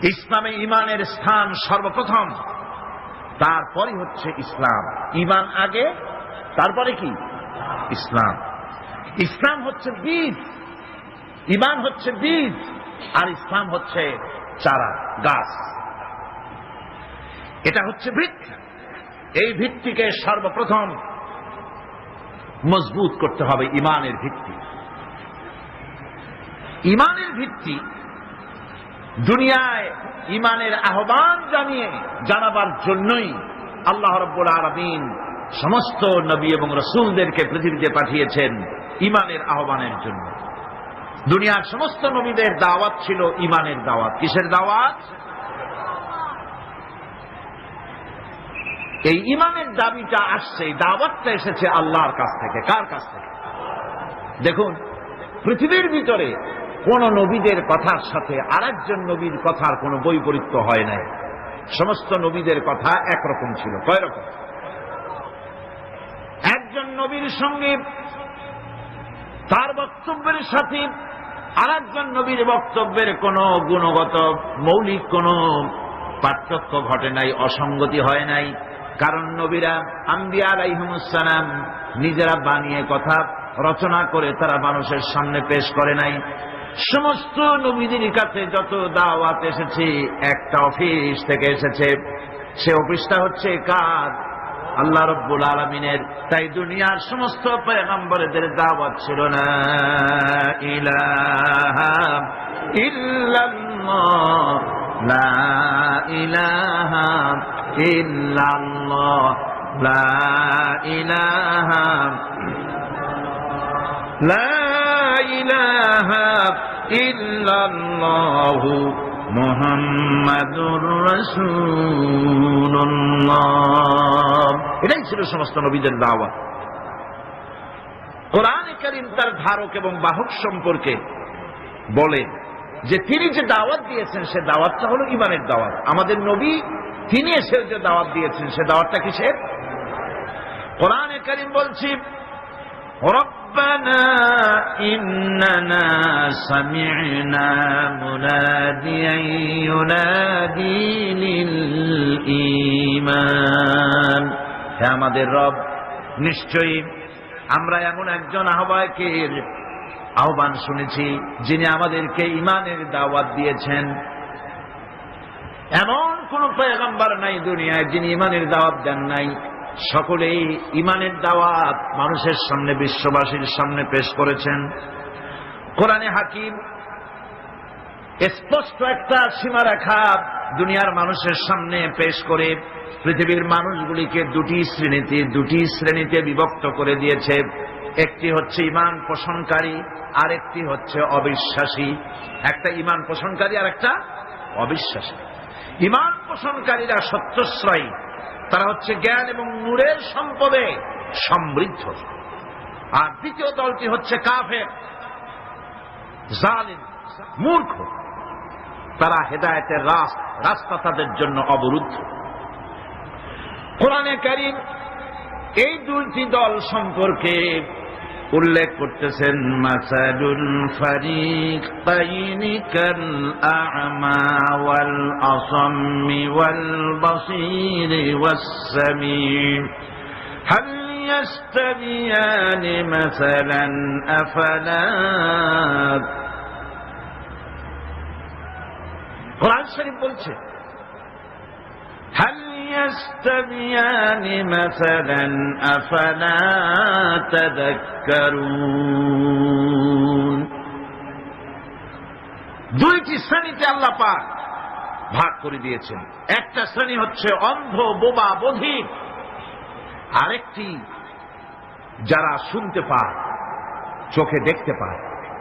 ইসলামে ইমানের স্থান সর্বপ্রথম, তারপরে হচ্ছে ইসলাম। ইমান আগে, তারপরে কি? ইসলাম। ইসলাম হচ্ছে বীজ, ইমান হচ্ছে বীজ, আর ইসলাম হচ্ছে চারা, গাছ। এটা হচ্ছে ভিত্তি। এই ভিত্তিকে সর্বপ্রথম মজবুত করতে হবে, ইমানের ভিত্তি। ইমানের ভিত্তি দুনিয়ায় ইমানের আহ্বান জানাবার জন্যই আল্লাহ রাব্বুল আলামিন সমস্ত নবী এবং রাসূলদেরকে পৃথিবীতে পাঠিয়েছেন ইমানের আহ্বানের জন্য। দুনিয়ার সমস্ত নবীদের দাওয়াত ছিল ইমানের দাওয়াত। কিসের দাওয়াত? এই ইমানের দাবিটা আসছে, এই দাওয়াতটা এসেছে আল্লাহর কাছ থেকে। কার কাছ থেকে? দেখুন, পৃথিবীর ভিতরে কোন নবীদের কথার সাথে আরেকজন নবীর কথার কোন বৈপরীত্য হয় নাই। সমস্ত নবীদের কথা একরকম ছিল। কয় রকম? একজন নবীর সঙ্গে তার বক্তব্যের সাথে আরেকজন নবীর বক্তব্যের কোন গুণগত মৌলিক কোন পার্থক্য ঘটে নাই, অসঙ্গতি হয় নাই। কারণ নবীরা, আম্বিয়া আলাইহিমুস সালাম, নিজেরা বানিয়ে কথা রচনা করে তারা মানুষের সামনে পেশ করে নাই। সমস্ত নবীদের কাছে যত দাওয়াত এসেছে একটা অফিস থেকে এসেছে। সে অফিসটা হচ্ছে কার? আল্লাহ রাব্বুল আলামিনের। তাই দুনিয়ার সমস্ত পয়গম্বরদের দাওয়াত ছিল লা ইলাহা ইল্লাল্লাহ, লা ইলাহা ইল্লাল্লাহ, লা ইলাহা, লা ইলাহা ইল্লাল্লাহু মুহাম্মাদুর রাসূলুল্লাহ। এটাই ছিল সমস্ত নবীদের দাওয়াত। কোরআনে কারীম তার ধারক এবং বাহক সম্পর্কে বলে যে তিনি যে দাওয়াত দিয়েছেন সে দাওয়াতটা হলো ইমানের দাওয়াত। আমাদের নবী তিনি এসে যে দাওয়াত দিয়েছেন সে দাওয়াতটা কিসের? কোরআনে কারীম বলছি, ربنا إننا سمعنا مناديا ينادي للإيمان। হে আমাদের রব, নিশ্চয়ই আমরা এমন একজন আহ্বায়কের আহ্বান শুনেছি যিনি আমাদেরকে ইমানের দাওয়াত দিয়েছেন। এমন কোন পয়গম্বর নাই দুনিয়ায় যিনি ইমানের দাওয়াত দেন নাই। সকলেই ইমানের দাওয়াত মানুষের সামনে, বিশ্ববাসীর সামনে পেশ করেছেন। কোরআনে হাকিম স্পষ্ট একটা সীমারেখা দুনিয়ার মানুষের সামনে পেশ করে পৃথিবীর মানুষগুলিকে দুটি শ্রেণীতে বিভক্ত করে দিয়েছে। একটি হচ্ছে ঈমান পোষণকারী, আর একটি হচ্ছে অবিশ্বাসী। একটা ঈমান পোষণকারী আর একটা অবিশ্বাসী। ঈমান পোষণকারীরা সত্যশ্রয়ী, তারা হচ্ছে জ্ঞান এবং নূরের সম্পদে সমৃদ্ধ। আর দ্বিতীয় দলটি হচ্ছে কাফের, জালিম, মূর্খ। তারা হেদায়েতের রাস্তা তাদের জন্য অবরুদ্ধ। কোরআনে কারীম এই দুইটি দল সম্পর্কে উল্লেখ করতেছেন, মাসালুল ফারিকাইনি কাল আ'মা ওয়াল আসাম্মি ওয়াল বাসীরি ওয়াস সামিঈ হাল ইয়াস্তাবিয়ানি মাসালান আফালা। কোরআন শরীফ বলছে, হাল ইয়াস্তাবিয়ানি মাসালান আফালা তাযাক্কারুন। দুইটি শ্রেণীতে আল্লাহ পাক ভাগ করে দিয়েছেন। একটা শ্রেণী হচ্ছে অন্ধ, বোবা, বধির। আরেকটি যারা শুনতে পায়, চোখে দেখতে পায়।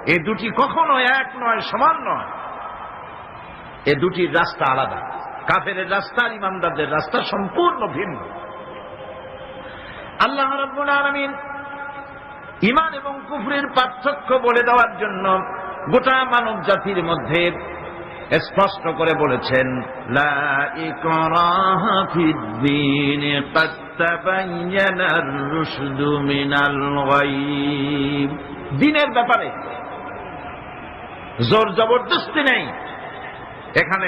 এই দুটি কখনো এক নয়, সমান নয়। এ দুটির রাস্তা আলাদা। কাফেরের রাস্তা আর ইমানদারদের রাস্তা সম্পূর্ণ ভিন্ন। আল্লাহ রাব্বুল আলামিন ঈমান এবং কুফরের পার্থক্য বলে দেওয়ার জন্য গোটা মানব জাতির মধ্যে স্পষ্ট করে বলেছেন, লা ইকরাহা ফিদ-দীন ক্বাদ তাবায়্যানার রুশদু মিনাল গাই। দ্বীনের ব্যাপারে জোর জবরদস্তি নেই, এখানে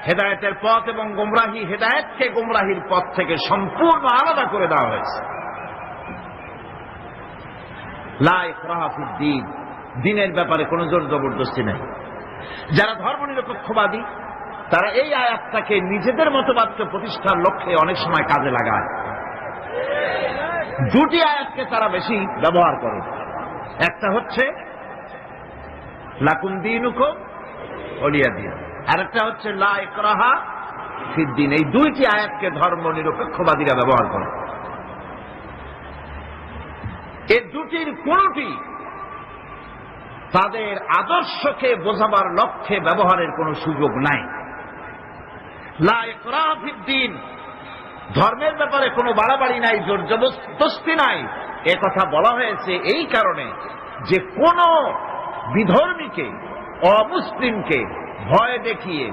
হেদায়েতের পথ এবং গোমরাহি, হেদায়েতকে গোমরাহির পথ থেকে সম্পূর্ণ আলাদা করে দেওয়া হয়েছে। লা ইকরাহা ফিদ্দীন, দ্বীনের ব্যাপারে কোনো জোর জবরদস্তি নেই। যারা ধর্মনিরপেক্ষবাদী তারা এই আয়াতটাকে নিজেদের মতবাদকে প্রতিষ্ঠার লক্ষ্যে অনেক সময় কাজে লাগায়। দুটি আয়াতকে তারা বেশি ব্যবহার করে, একটা হচ্ছে লাকুম দীনুকুম ওলিয়া দীন, আরেকটা হচ্ছে লা ইকরাহা ফিদ্দীন। এই দুইটি আয়াতকে ধর্মনিরপেক্ষবাদীরা ব্যবহার করে। এই দুটির কোনটি তাদের আদর্শকে বোঝাবার লক্ষ্যে ব্যবহারের কোনো সুযোগ নাই। লা ইকরাহা ফিদ্দীন, ধর্মের ব্যাপারে কোনো বাড়াবাড়ি নাই, জোর জবরদস্তি নাই। এ কথা বলা হয়েছে এই কারণে যে কোন বিধর্মীকে, অমুসলিমকে ভয় দেখিয়ে,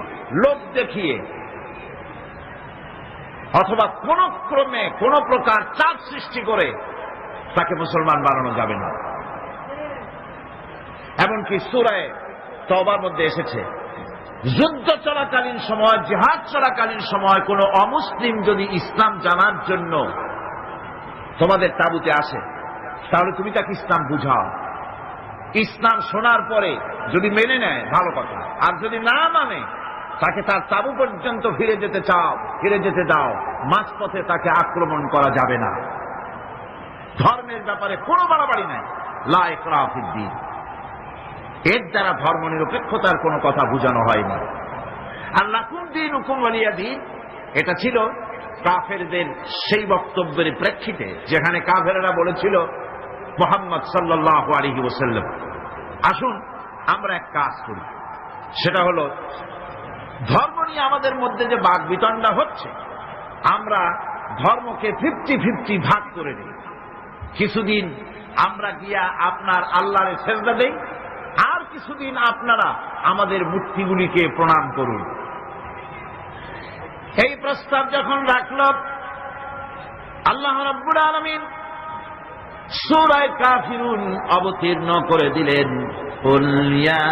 লোভ দেখিয়ে অথবা কোন ক্রমে কোন প্রকার চাপ সৃষ্টি করে তাকে মুসলমান বানানো যাবে না। এমনকি সূরা তওবার মধ্যে এসেছে, যুদ্ধ চলাকালীন সময়, জিহাদ চলাকালীন সময় কোন অমুসলিম যদি ইসলাম জানার জন্য তোমাদের তাঁবুতে আসে, তাহলে তুমি তাকে ইসলাম বুঝাও। ইসলাম শোনার পরে যদি মেনে নেয় ভালো কথা, আর যদি না মানে তাকে তার তাঁবু পর্যন্ত ফিরে যেতে দাও। মাঝপথে তাকে আক্রমণ করা যাবে না। ধর্মের ব্যাপারে কোনো বাড়াবাড়ি নাই। লা ইকরাহা ফিদ্দীন, এর দ্বারা ধর্মনিরপেক্ষতার কোনো কথা বোঝানো হয়নি। আর লাকুম দীনুকুম ওয়ালিয়া দীন, এটা ছিল কাফেরদের সেই বক্তব্যের প্রেক্ষিতে যেখানে কাফেররা বলেছিল মুহাম্মদ সাল্লাল্লাহু আলাইহি ওয়াসাল্লাম, আসুন আমরা এক কাজ করি, সেটা হলো ধর্ম নিয়ে আমাদের মধ্যে যে বাকবিতণ্ডা হচ্ছে, আমরা ধর্মকে 50-50 ভাগ করে দিই। কিছুদিন আমরা গিয়া আপনার আল্লাহরে সেজদা দেই, আর কিছুদিন আপনারা আমাদের মূর্তিগুলিকে প্রণাম করুন। এই প্রস্তাব যখন রাখল, আল্লাহ রাব্বুল আলামিন সূরা কাফিরুন অবতীর্ণ করে দিলেন, কুল ইয়া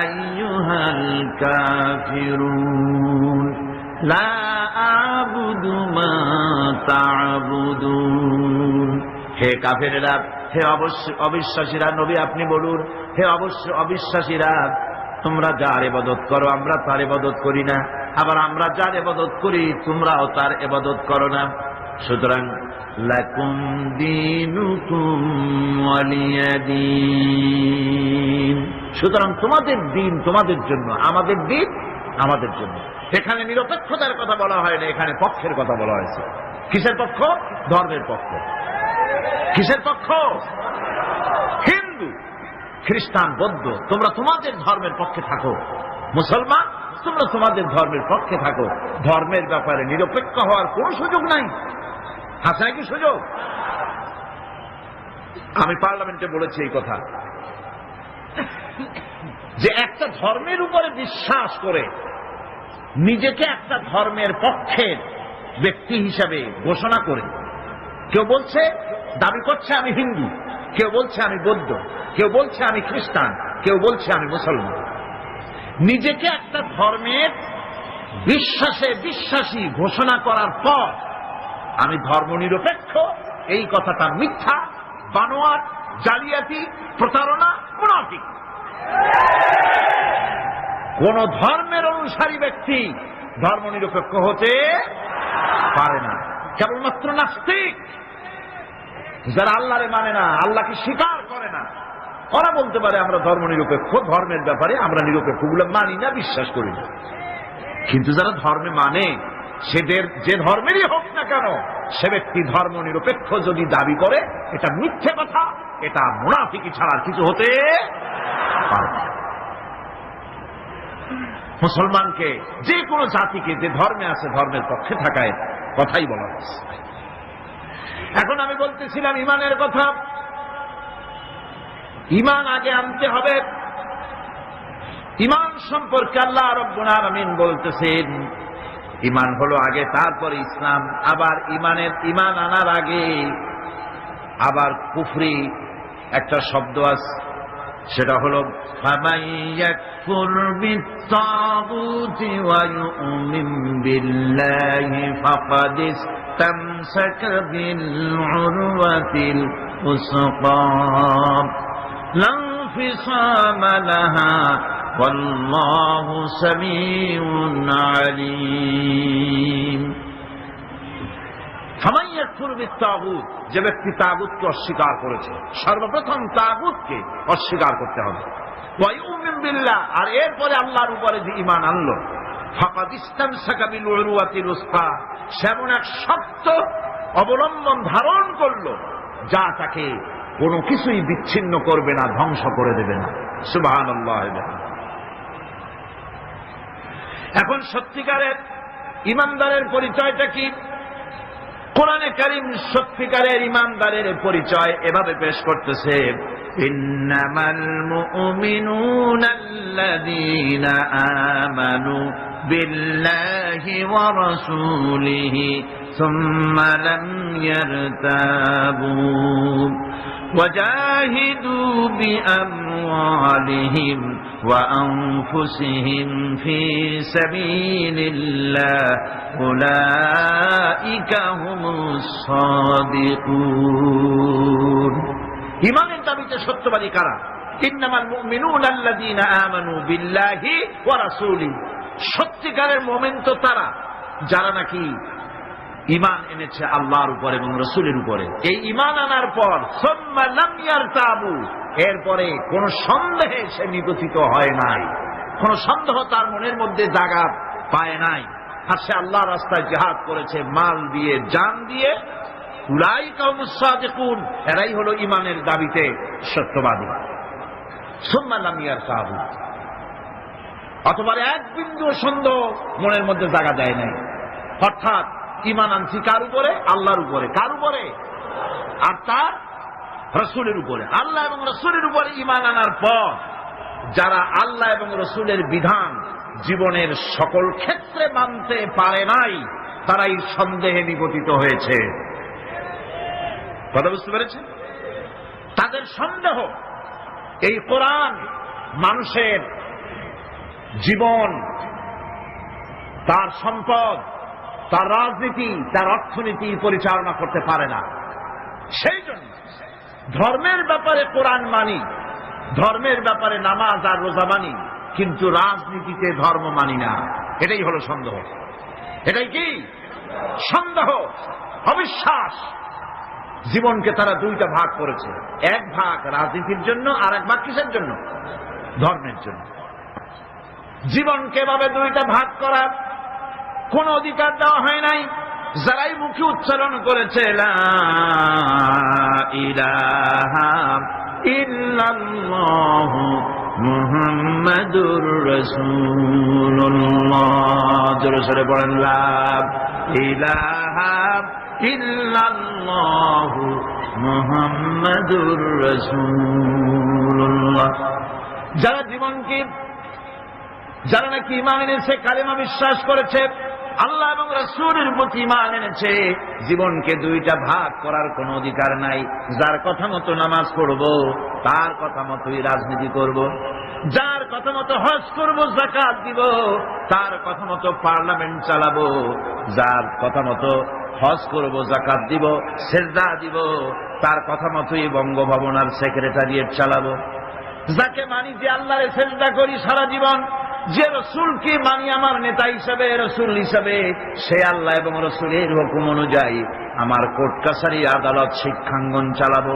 আইয়ুহাল কাফিরুন লা আ'বুদু মা তা'বুদুন। হে কাফেরেরা, হে অবিশ্বাসীরা, নবী আপনি বলুন, হে অবিশ্বাসীরা, তোমরা যার ইবাদত করো আমরা তার ইবাদত করি না, আবার আমরা যার ইবাদত করি তোমরাও তার ইবাদত করো না। সুতরাং লাকুম দীনুকুম ওয়ালিয়া দীন, সুতরাং তোমাদের দিন তোমাদের জন্য, আমাদের দিন আমাদের জন্য। এখানে নিরপেক্ষতার কথা বলা হয় না, এখানে পক্ষের কথা বলা হয়েছে। কিসের পক্ষ? ধর্মের পক্ষ। কিসের পক্ষ? হিন্দু, খ্রিস্টান, বৌদ্ধ, তোমরা তোমাদের ধর্মের পক্ষে থাকো। মুসলমান, তোমরা তোমাদের ধর্মের পক্ষে থাকো। ধর্মের ব্যাপারে নিরপেক্ষ হওয়ার কোন সুযোগ নাই। আছে নাকি সুযোগ? আমি পার্লামেন্টে বলেছি এই কথা, যে একটা ধর্মের উপরে বিশ্বাস করে নিজেকে একটা ধর্মের পক্ষের ব্যক্তি হিসাবে ঘোষণা করে কেউ বলছে, দাবি করছে আমি হিন্দু, কেউ বলছে আমি বৌদ্ধ, কেউ বলছে আমি খ্রিস্টান, কেউ বলছে আমি মুসলমান। নিজেকে একটা ধর্মের বিশ্বাসী ঘোষণা করার পর আমি ধর্মনিরপেক্ষ, এই কথাটা মিথ্যা, বানোয়াট, জালিয়াতি, প্রতারণা, মুনাফিক। কোন ধর্মের অনুসারী ব্যক্তি ধর্মনিরপেক্ষ হতে পারে না। কেবলমাত্র নাস্তিক, যারা আল্লাহরে মানে না, আল্লাহকে স্বীকার করে না, ওরা বলতে পারে আমরা ধর্মনিরপেক্ষ, ধর্মের ব্যাপারে আমরা নিরপেক্ষ, গুলো মানি না, বিশ্বাস করি না। কিন্তু যারা ধর্মে মানে, সেদের যে ধর্মেরই হোক না কেন, সে ব্যক্তি ধর্মনিরপেক্ষ যদি দাবি করে, এটা মিথ্যে কথা, এটা মুনাফিকি ছাড়া কিছু হতে পারে না। মুসলমানকে, যে কোনো জাতিকে যে ধর্মে আছে ধর্মের পক্ষে থাকায় কথাই বলা হচ্ছে। এখন আমি বলতেছিলাম ইমানের কথা। ইমান আগে আনতে হবে। ইমান সম্পর্কে আল্লাহ রাব্বুল আলামিন বলতেছেন, ইমান হলো আগে, তারপরে ইসলাম। আবার ইমান আনার আগে আবার কুফরি একটা শব্দ আছে, সেটা হলো ফামান ইয়াকফুর বিত্তাগুতি ওয়া ইউমিন বিল্লাহি ফাকাদ ইসতামসাকা বিল উরওয়াতিল উসকা লা ইনফিসামা লাহা ওয়াল্লাহু সামিউন আলীম। ফামান ইয়াকফুর বিত্তাগুত, যে ব্যক্তি তাগুতকে অস্বীকার করেছে, সর্বপ্রথম তাগুতকে অস্বীকার করতে হবে। ওয়া ইউমিন বিল্লাহ, আর এরপরে আল্লাহর উপরে যে ঈমান আনলো, ফাকাদ ইসতামসাকা বিল উরওয়াতিল উসকা, সেমন এক শক্ত অবলম্বন ধারণ করলো যা তাকে কোনো কিছুই বিচ্ছিন্ন করবে না, ধ্বংস করে দেবে না। সুবহানাল্লাহ। এখন সত্যিকারের ঈমানদারের পরিচয়টা কি? কোরআনে কারীম সত্যিকারের ঈমানদারের পরিচয় এভাবে পেশ করতেছে, ইন্নামাল মুমিনুনা আল্লাযীনা আমানু বিল্লাহি ওয়া রাসূলিহি সুম্মা লাম ইয়ারতাবু وجاهدوا بأموالهم وأنفسهم في سبيل الله أولئك هم الصادقون। ঈমানের দাবিতে সত্যবাদী কারা? ইন্নামাল মুমিনুনা আল্লাযীনা আমানু বিল্লাহি ওয়া রাসূলিহি, সত্যিকারের মুমিন তো তারা যারা নাকি ঈমান এনেছে আল্লাহর উপর এবং রাসূলের উপরে। এই ঈমান আনার পর সুম্মা লাম ইয়ারতাবু, এরপরে কোন সন্দেহে সে নিগঠিত হয় নাই, কোন সন্দেহ তার মনের মধ্যে জায়গা পায় নাই, আর সে আল্লাহর রাস্তায় জিহাদ করেছে মাল দিয়ে, জান দিয়ে। উলাইকা হুমুস সাদিকুন, এরাই হলো ঈমানের দাবিতে সত্যবাদী। সুম্মা লাম ইয়ারতাবু, অথবা এক বিন্দু সন্দেহ মনের মধ্যে জায়গা দেয় নাই, অর্থাৎ ঈমান আনছি কার উপরে? আল্লাহর উপরে। কার উপরে? আর তার রাসূলের উপরে। আল্লাহ এবং রাসূলের উপরে ঈমান আনার পর যারা আল্লাহ এবং রাসূলের বিধান জীবনের সকল ক্ষেত্রে মানতে পারে নাই, তারাই সন্দেহে নিগঠিত হয়েছে। কথা বুঝতে পেরেছেন? তাদের সন্দেহ এই কোরআন মানুষের জীবন, তার সম্পদ, তার রাজনীতি, তার অর্থনীতি পরিচালনা করতে পারে না। সেই জন্য ধর্মের ব্যাপারে কোরআন মানি, ধর্মের ব্যাপারে নামাজ আর রোজা মানি, কিন্তু রাজনীতিতে ধর্ম মানি না। এটাই হলো সন্দেহ। এটাই কি সন্দেহ, অবিশ্বাস। জীবনকে তারা দুইটা ভাগ করেছে, এক ভাগ রাজনীতির জন্য আর এক ভাগ কিসের জন্য? ধর্মের জন্য। জীবনকে এভাবে দুইটা ভাগ করার কোন অধিকার দেওয়া হয় নাই। যারাই মুখে উচ্চারণ করেছে লা ইলাহা ইল্লাল্লাহু মুহাম্মাদুর রাসূলুল্লাহ, জোরে সরে বলেন লা ইলাহা ইল্লাল্লাহু মুহাম্মাদুর রাসূলুল্লাহ। যারা জীবনকে, যারা নাকি ঈমান এনেছে, কালেমা বিশ্বাস করেছে, আল্লাহ এবং রাসূলের প্রতি ঈমান এনেছে, জীবনকে দুইটা ভাগ করার কোনো অধিকার নাই। যার কথা মতো নামাজ পড়ব, তার কথা মতোই রাজনীতি করব। যার কথা মতো হজ করব, যাকাত দিব, তার কথা মতো পার্লামেন্ট চালাবো। যার কথা মতো হজ করব, যাকাত দিব, সেজদা দিব, তার কথা মতোই বঙ্গভবন আর সেক্রেটারিয়েট চালাবো। যাকে মানি, যে আল্লাহরে সেজদা করি সারা জীবন, যে রসুলকে মানি আমার নেতা হিসাবে, রসুল হিসাবে, সে আল্লাহ এবং রসুলের হুকুম অনুযায়ী আমার কোর্ট কাছারি, আদালত, শিক্ষাঙ্গন চালাবো।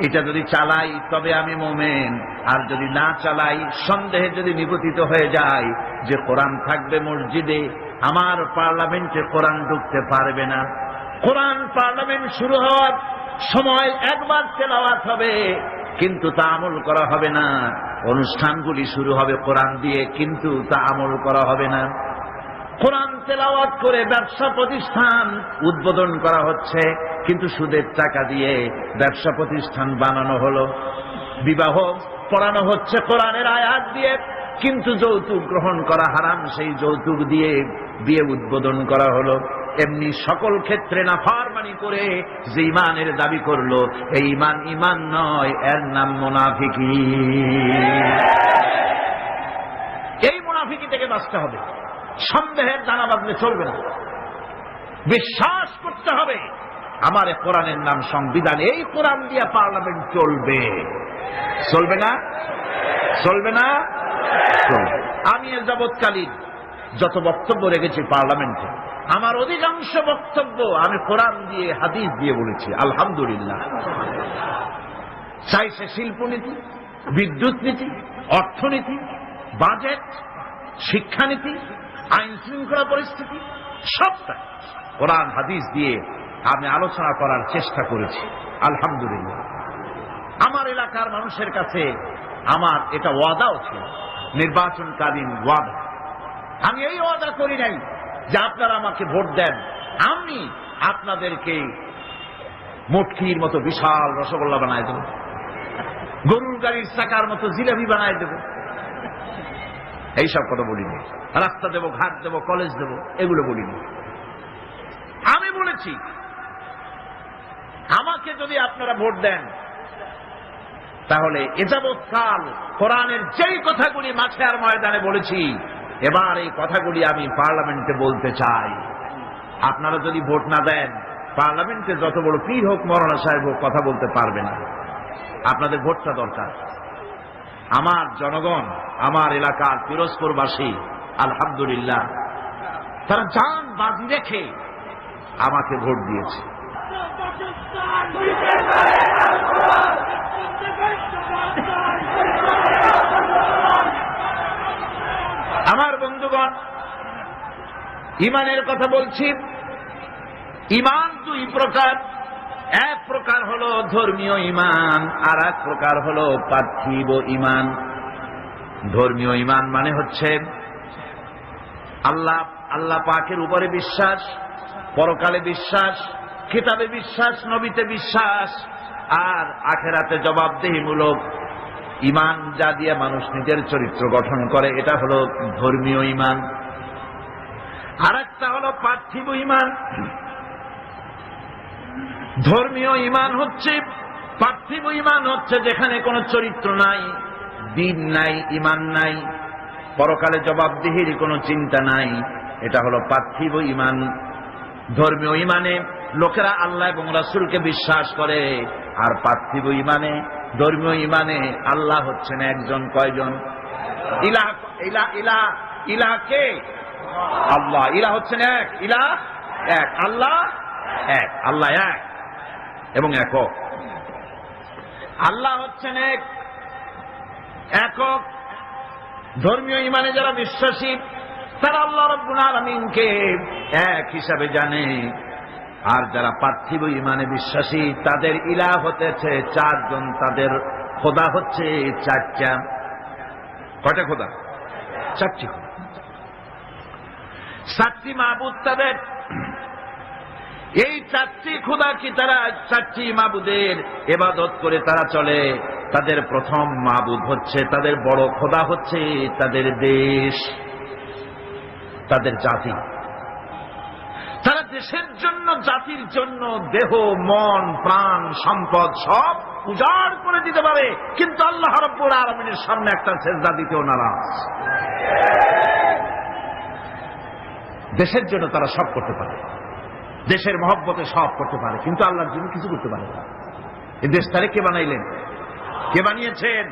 এটা যদি চালাই তবে আমি মুমিন, আর যদি না চালাই, সন্দেহে যদি নিগঠিত হয়ে যায় যে কোরআন থাকবে মসজিদে, আমার পার্লামেন্টে কোরআন ঢুকতে পারবে না। কোরআন পার্লামেন্ট শুরু হওয়ার সময় একবার তেলাওয়াত হবে, কিন্তু তা আমল করা হবে না। অনুষ্ঠানগুলি শুরু হবে কোরআন দিয়ে, কিন্তু তা আমল করা হবে না। কোরআন তেলাওয়াত করে ব্যবসা প্রতিষ্ঠান উদ্বোধন করা হচ্ছে, কিন্তু সুদের টাকা দিয়ে ব্যবসা প্রতিষ্ঠান বানানো হলো। বিবাহ পড়ানো হচ্ছে কোরআনের আয়াত দিয়ে, কিন্তু যৌতুক গ্রহণ করা হারাম, সেই যৌতুক দিয়ে বিয়ে উদ্বোধন করা হলো। এমনি সকল ক্ষেত্রে নাফরমানি করে যে ঈমানের দাবি করলো, এই ঈমান ঈমান নয়, এর নাম মুনাফিকি। এই মুনাফিকি থেকে বাঁচতে হবে। সন্দেহের দানা বাঁধলে চলবে না, বিশ্বাস করতে হবে আমার কোরআনের নাম সংবিধান, এই কোরআন দিয়ে পার্লামেন্ট চলবে। চলবে না? চলবে না? চলবে। আমি এ যাবৎকালীন যত বক্তব্য রেখেছি পার্লামেন্টে, আমার অধিকাংশ বক্তব্য আমি কোরআন দিয়ে হাদিস দিয়ে বলেছি, আলহামদুলিল্লাহ। চাই সে শিল্পনীতি, বিদ্যুৎ নীতি, অর্থনীতি, বাজেট, শিক্ষানীতি, আইন শৃঙ্খলা পরিস্থিতি, সবটা কোরআন হাদিস দিয়ে আমি আলোচনা করার চেষ্টা করেছি, আলহামদুলিল্লাহ। আমার এলাকার মানুষের কাছে আমার এটা ওয়াদাও ছিল, নির্বাচনকালীন ওয়াদা। আমি এই ওয়াদা করি নাই যে আপনারা আমাকে ভোট দেন, আমি আপনাদেরকে মুটকির মতো বিশাল রসগোল্লা বানায় দেব, গরুর গাড়ির চাকার মতো জিলাপি বানায় দেব, এইসব কথা বলিনি। রাস্তা দেব, ঘাট দেব, কলেজ দেব, এগুলো বলিনি। আমি বলেছি আমাকে যদি আপনারা ভোট দেন, তাহলে এ যাবৎকাল কোরআনের যেই কথাগুলি মাঠে আর ময়দানে বলেছি, এবার এই কথাগুলি আমি পার্লামেন্টে বলতে চাই। আপনারা যদি ভোট না দেন, পার্লামেন্টে যত বড় পীর হোক, মৌলানা সাহেব হোক, কথা বলতে পারবে না। আপনাদের ভোটটা দরকার। আমার জনগণ, আমার এলাকার পিরোজপুরবাসী, আলহামদুলিল্লাহ, তারা জান বাজি রেখে আমাকে ভোট দিয়েছে। আমার বন্ধুগণ, ঈমানের কথা বলছি। ঈমান দুই প্রকার। এক প্রকার হলো ধর্মীয় ঈমান, আর এক প্রকার হলো পার্থিব ঈমান। ধর্মীয় ঈমান মানে হচ্ছে আল্লাহ পাকের উপরে বিশ্বাস, পরকালে বিশ্বাস, কিতাবে বিশ্বাস, নবীতে বিশ্বাস, আর আখিরাতে জবাবদিহিমূলক ঈমান, যা দিয়ে মানুষ নিজের চরিত্র গঠন করে, এটা হলো ধর্মীয় ঈমান। আর একটা হলো পার্থিব ঈমান। ধর্মীয় ঈমান হচ্ছে, পার্থিব ঈমান হচ্ছে যেখানে কোনো চরিত্র নাই, দিন নাই, ঈমান নাই, পরকালে জবাবদিহির কোনো চিন্তা নাই, এটা হলো পার্থিব ঈমান। ধর্মীয় ঈমানে লোকেরা আল্লাহ এবং রাসূলকে বিশ্বাস করে, আর পার্থিব ঈমানে, ধর্মীয় ঈমানে আল্লাহ হচ্ছেন একজন। কয়জন? ইলাহ, ইলাহ, ইলাহ, ইলাহ কে? আল্লাহ। ইলাহ হচ্ছেন এক, ইলাহ এক, আল্লাহ এক, আল্লাহ এক এবং একক। আল্লাহ হচ্ছেন এক, একক। ধর্মীয় ঈমানে যারা বিশ্বাসী, তারা আল্লাহ রাব্বুল আলামিনকে এক হিসাবে জানে। আর যারা পার্থিব ঈমানে বিশ্বাসী, তাদের ইলাহ হতেছে চারজন, তাদের খোদা হচ্ছে চারটা। কয়টা খোদা? চারটি খোদা, চারটি মাবুদ তাদের। এই চারটি খোদা কি তারা চারটি মাবুদের ইবাদত করে তারা চলে। তাদের প্রথম মাবুদ হচ্ছে, তাদের বড় খোদা হচ্ছে তাদের দেশ, তাদের জাতি। তারা দেশের জন্য, জাতির জন্য দেহ, মন, প্রাণ, সম্পদ সব উজাড় করে দিতে পারে, কিন্তু আল্লাহ রাব্বুল আলামিনের সামনে একটা সেজদা দিতেও নারাজ। দেশের জন্য তারা সব করতে পারে, দেশের মহব্বতে সব করতে পারে, কিন্তু আল্লাহর জন্য কিছু করতে পারে না। এই দেশ তারে কে বানাইলেন? কে বানিয়েছেন?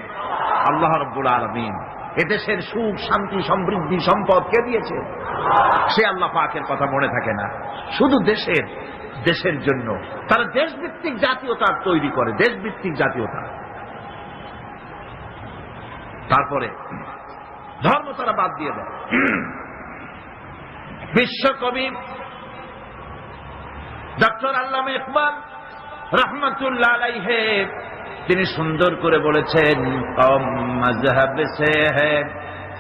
আল্লাহ রাব্বুল আলামিন। এদেশের সুখ, শান্তি, সমৃদ্ধি, সম্পদ কে দিয়েছে? সে আল্লাহ পাকের কথা মনে থাকে না, শুধু দেশের জন্য তারা দেশভিত্তিক জাতীয়তা তৈরি করে, দেশভিত্তিক জাতীয়তা। তারপরে ধর্ম তারা বাদ দিয়ে দেয়। বিশ্বকবি ডক্টর আল্লামা ইকবাল রহমতুল্লাহ আলাইহি তিনি সুন্দর করে বলেছেন, কম মজহব সে হ্যায়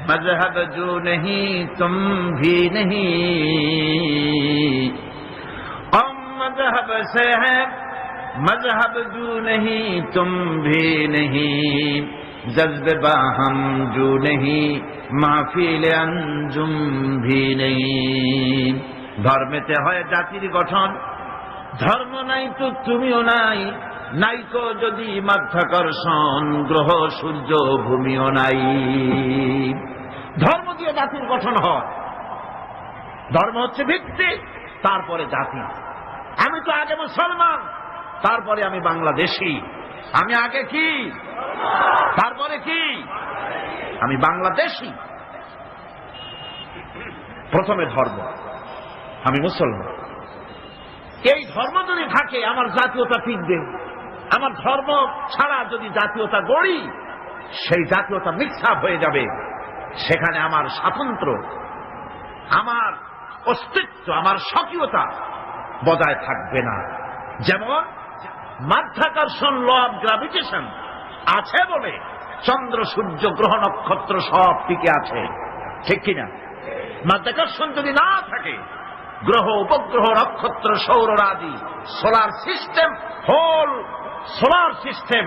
মজহব জো নহি তুম ভি নহি, কম মজহব সে হ্যায় মজহব জো নহি তুম ভি নহি, জজ্বে বাহম জো নহি মাহফিল আঞ্জুম ভি নহি। ধর্মেতে হয় জাতির গঠন, ধর্ম নাই তো তুমিও নাই, নাইকো যদি মাধ্যাকর্ষণ, গ্রহ সূর্য ভূমিও নাই। ধর্ম দিয়ে জাতির গঠন হয়, ধর্ম হচ্ছে ভিত্তি, তারপরে জাতি। আমি তো আগে মুসলমান, তারপরে আমি বাংলাদেশি। আমি আগে কি, তারপরে কি, আমি বাংলাদেশি। প্রথমে ধর্ম, আমি মুসলমান। এই ধর্ম যদি থাকে আমার জাতীয়তা টিকবে। আমার ধর্ম ছাড়া যদি জাতীয়তা গড়ি, সেই জাতীয়তা মিক্স আপ হয়ে যাবে। সেখানে আমার স্বাতন্ত্র্য, আমার অস্তিত্ব, আমার স্বকীয়তা বজায় থাকবে না। যেমন মাধ্যাকর্ষণ, ল অফ গ্রাভিটেশন আছে বলে চন্দ্র সূর্য গ্রহ নক্ষত্র সব টিকে আছে, ঠিক কিনা? মাধ্যাকর্ষণ যদি না থাকে, গ্রহ উপগ্রহ নক্ষত্র সৌররাজি, solar system, whole solar system,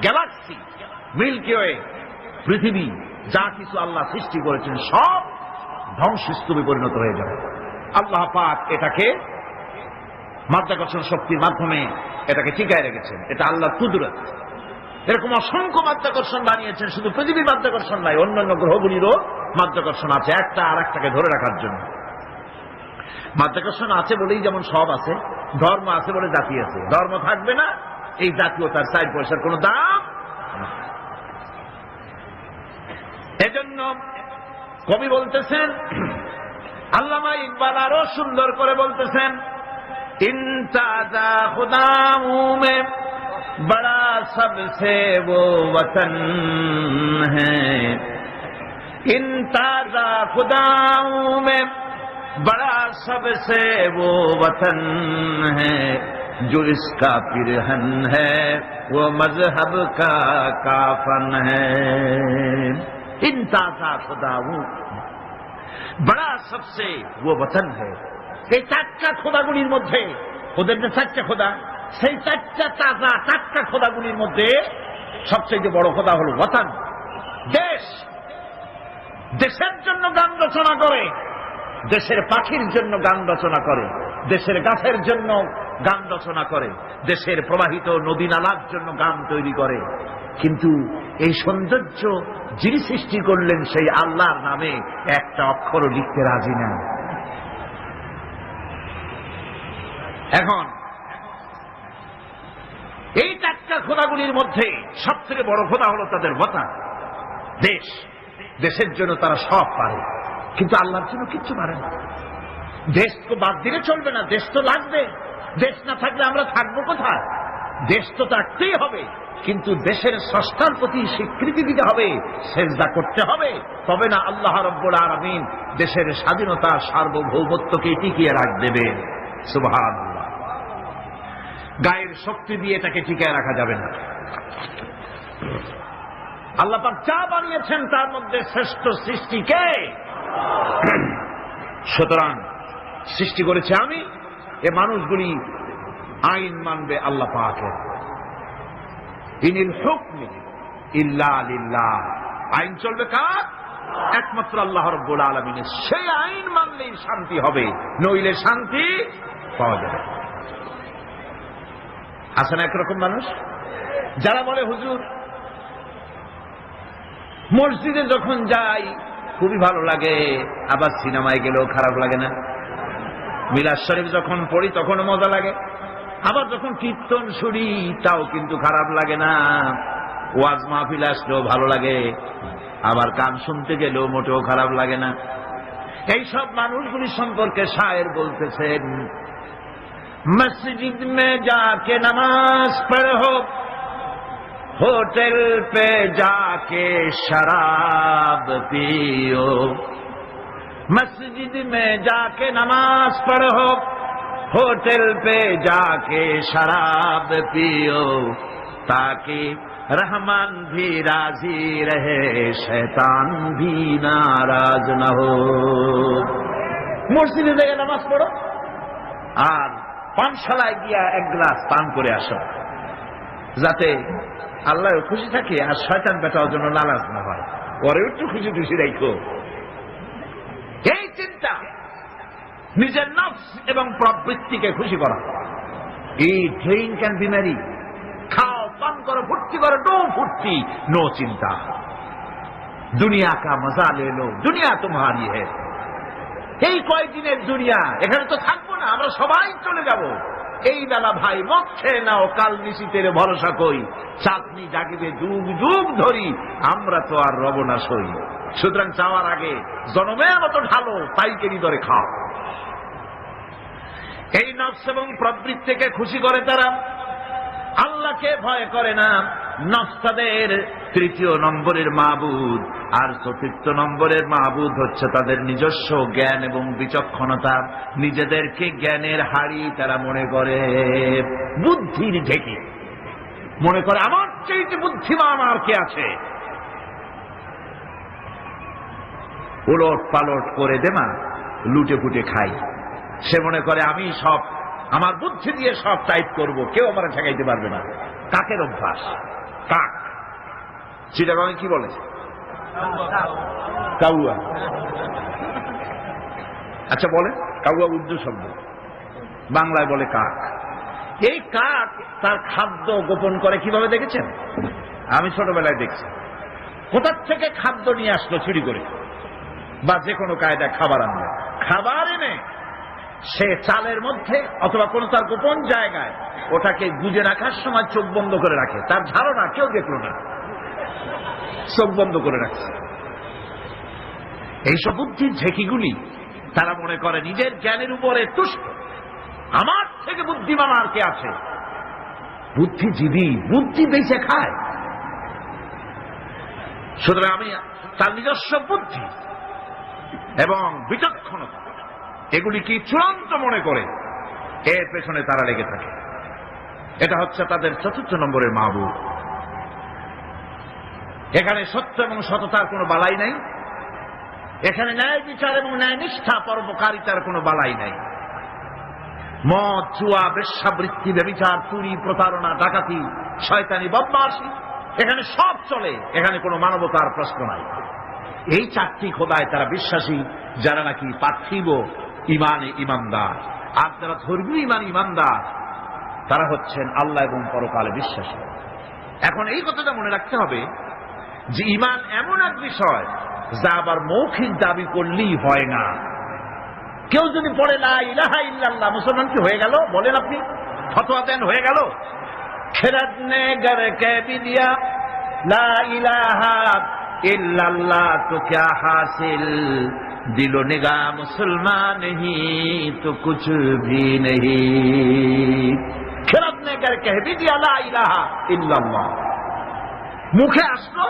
galaxy, Milky Way, পৃথিবী, যা কিছু আল্লাহ সৃষ্টি করেছেন সব ধ্বংসস্তূপে পরিণত হয়ে যাবে। আল্লাহ পাক এটাকে মাধ্যাকর্ষণ শক্তির মাধ্যমে এটাকে টিকায় রেখেছেন। এটা আল্লাহর কুদরত। এরকম অসংখ্য মাধ্যাকর্ষণ বানিয়েছেন, শুধু পৃথিবীর মাধ্যাকর্ষণ নাই, অন্যান্য গ্রহগুলিরও মাধ্যাকর্ষণ আছে, একটা আর একটাকে ধরে রাখার জন্য। মাধ্যাকর্ষণ আছে বলেই যেমন সব আছে, ধর্ম আছে বলে জাতি আছে। ধর্ম থাকবে না, এই জাতীয়তার 4 পয়সার কোনো দাম। এজন্য কবি বলতেছেন, আল্লামা ইকবাল আরো সুন্দর করে বলতেছেন, ইনতাজা খুদামু মে বড়া সবসে वो वतन है, ইনতাজা খুদামু মে बड़ा सबसे वो वतन है, जो इसका पिरहन है वो मजहब का काफन है। इंताजा खुदाऊ बड़ा सबसे वो वतन है। এই 4টা খোদাগুলির মধ্যে, ওদের যে 4টা খোদা, সেই 4টা তাজা 4টা খোদাগুলির মধ্যে সবচেয়ে বড় খোদা হলো ওয়াতান, দেশ। দেশের জন্য গান রচনা করে, দেশের পাখির জন্য গান রচনা করে, দেশের গাছের জন্য গান রচনা করে, দেশের প্রবাহিত নদী নালার জন্য গান তৈরি করে। কিন্তু এই সৌন্দর্য যিনি সৃষ্টি করলেন সেই আল্লাহর নামে একটা অক্ষরও লিখতে রাজি না। এখন এই 4টা খোদাগুলির মধ্যে সবথেকে বড় খোদা হলো তাদের ওয়াতান, দেশ। দেশের জন্য তারা সব পারে, কিন্তু আল্লাহর জন্য কিচ্ছু পারে না। দেশ তো বাদ দিলে চলবে না, দেশ তো লাগবে। দেশ না থাকলে আমরা থাকবো কোথায়? দেশ তো থাকতেই হবে, কিন্তু দেশের স্রষ্টার প্রতি স্বীকৃতি দিতে হবে, সেজদা করতে হবে, তবে না আল্লাহ রাব্বুল আলামিন দেশের স্বাধীনতা সার্বভৌমত্বকে টিকিয়ে রাখবে। সুবহানাল্লাহ। গায়ের শক্তি দিয়ে এটাকে টিকিয়ে রাখা যাবে না। আল্লাহ পাক যা বানিয়েছেন তার মধ্যে শ্রেষ্ঠ সৃষ্টি কে? সুতরাং সৃষ্টি করেছে আমি, এ মানুষগুলি আইন মানবে আল্লাহ পাকের। ইনিল হুকম ইল্লা লিল্লাহ, আইন চলবে কার? একমাত্র আল্লাহ রাব্বুল আলামিনের। সেই আইন মানলেই শান্তি হবে, নইলে শান্তি পাওয়া যাবে। আছে না একরকম মানুষ যারা বলে, হুজুর মসজিদে যখন যাই খুবই ভালো লাগে, আবার সিনেমায় গেলেও খারাপ লাগে না, মিলাদ শরীফ যখন পড়ি তখনও মজা লাগে, আবার যখন কীর্তন শুনি তাও কিন্তু খারাপ লাগে না, ওয়াজ মাহফিল আসলেও ভালো লাগে, আবার গান শুনতে গেলেও মোটেও খারাপ লাগে না। এইসব মানুষগুলি সম্পর্কে শায়ের বলতেছেন, মসজিদ মে যাকে নামাজ পড়ো, होटल पे जाके शराब पियो, मस्जिद में जाके नमाज पढ़ो, होटल पे जाके शराब पियो, ताकि रहमान भी राजी रहे, शैतान भी नाराज न हो। মসজিদে গিয়ে নামাজ পড়ো আর পানশালায় গিয়া 1 গ্লাস পান করে আসো, যাতে আল্লাহ খুশি থাকে আর শয়তান বেটাও যেন নারাজ না হয়, ওরে একটু খুশি খুশি রাখো। এই চিন্তা নিজের নফস এবং প্রবৃত্তিকে খুশি করা। ইট, ড্রিঙ্ক এন্ড বি ম্যারি, খাও, পান করো, ফুর্তি করো, নো ফুর্তি, নো চিন্তা। দুনিয়া কা মজা লে লো, দুনিয়া তোমারি হ্যায়। এই কয়েকদিনের দুনিয়া, এখানে তো থাকবো না, আমরা সবাই চলে যাব। এই বেলা ভাই মদ খেয়ে নাও, কাল নিশীতের ভরসা কই, চাঁদনি জাগিবে যুগ যুগ ধরি, আমরা তো আর রব না সই। সুতরাং যাওয়ার আগে জনমের মতো ঢালো, পাইকারি দরে খাও। এই নফস এবং প্রবৃত্তিকে খুশি করে তারা, আল্লাহকে ভয় করে না। নফস তাদের তৃতীয় নম্বরের মাবুদ, আর চতুর্থ নম্বরের মাবুদ হচ্ছে তাদের নিজস্ব জ্ঞান এবং বিচক্ষণতা। নিজেদেরকে জ্ঞানের হাড়ি তারা মনে করে, বুদ্ধির ঢেকে মনে করে আমার চেয়ে বুদ্ধিমান আর কে আছে। উলট পালট করে দেমা লুটে পুটে খাই। সে মনে করে আমি সব আমার বুদ্ধি দিয়ে সব টাইপ করব, কেউ আমার ঠেকাইতে পারবে না। কাকের অভ্যাস, কাক। চিটাগাঁয়ে কি বলে? কাউয়া। আচ্ছা বলে, কাউয়া উর্দু শব্দ, বাংলায় বলে কাক। এই কাক তার খাদ্য গোপন করে কিভাবে দেখেছেন? আমি ছোটবেলায় দেখছি। কোথার থেকে খাদ্য নিয়ে আসলো চুরি করে, বা যে কোনো কায়দায় খাবার আনলো, খাবার এনে সে চালের মধ্যে অথবা কোন তার গোপন জায়গায় ওটাকে গুজে রাখার সময় চোখ বন্ধ করে রাখে। তার ধারণা কেউ দেখলো না, চোখ বন্ধ করে রাখছে। এইসব বুদ্ধির ঝেঁকিগুলি তারা মনে করে নিজের জ্ঞানের উপরে তুষ্ট, আমার থেকে বুদ্ধিমান আর কে আছে। বুদ্ধিজীবী বুদ্ধি বেঁচে খায়। সুতরাং আমি তার নিজস্ব বুদ্ধি এবং বিচক্ষণতা এগুলি কি চূড়ান্ত মনে করে এর পেছনে তারা লেগে থাকে। এটা হচ্ছে তাদের চতুর্থ নম্বরের মাবুদ। এখানে সত্য এবং সততার কোনো বালাই নাই, এখানে ন্যায় বিচার এবং ন্যায় নিষ্ঠা পরোপকারিতার কোনো বালাই নাই। মদ, জুয়া, বেশ্যাবৃত্তি, ব্যভিচার, চুরি, প্রতারণা, ডাকাতি, শয়তানি, বদমাশি, এখানে সব চলে। এখানে কোনো মানবতার প্রশ্ন নাই। এই চারটি খোদায় তারা বিশ্বাসী, যারা নাকি পার্থিব ইমানে ইমানদার। আর যারা ধর্মীয় ইমান ইমানদার, তারা হচ্ছেন আল্লাহ এবং পরকালে বিশ্বাসী। এখন এই কথাটা মনে রাখতে হবে যে ইমান এমন এক বিষয় যা আবার মৌখিক দাবি করলেই হয় না। কেউ যদি পড়ে লা ইলাহা ইল্লাল্লাহ, মুসলমান কি হয়ে গেল? বলেন আপনি, ফতোয়া দেন হয়ে গেল? খেরাত নে গর কে ভি দিয়া লা ইলাহা ইল্লাল্লাহ তো ক্যা হাসিল, দিলো নিগাহ মুসলমান নেহি তো কুছ ভি নেহি। খেরাত নে গর কে ভি দিয়া লা ইলাহা ইল্লাল্লাহ, মুখে আসলো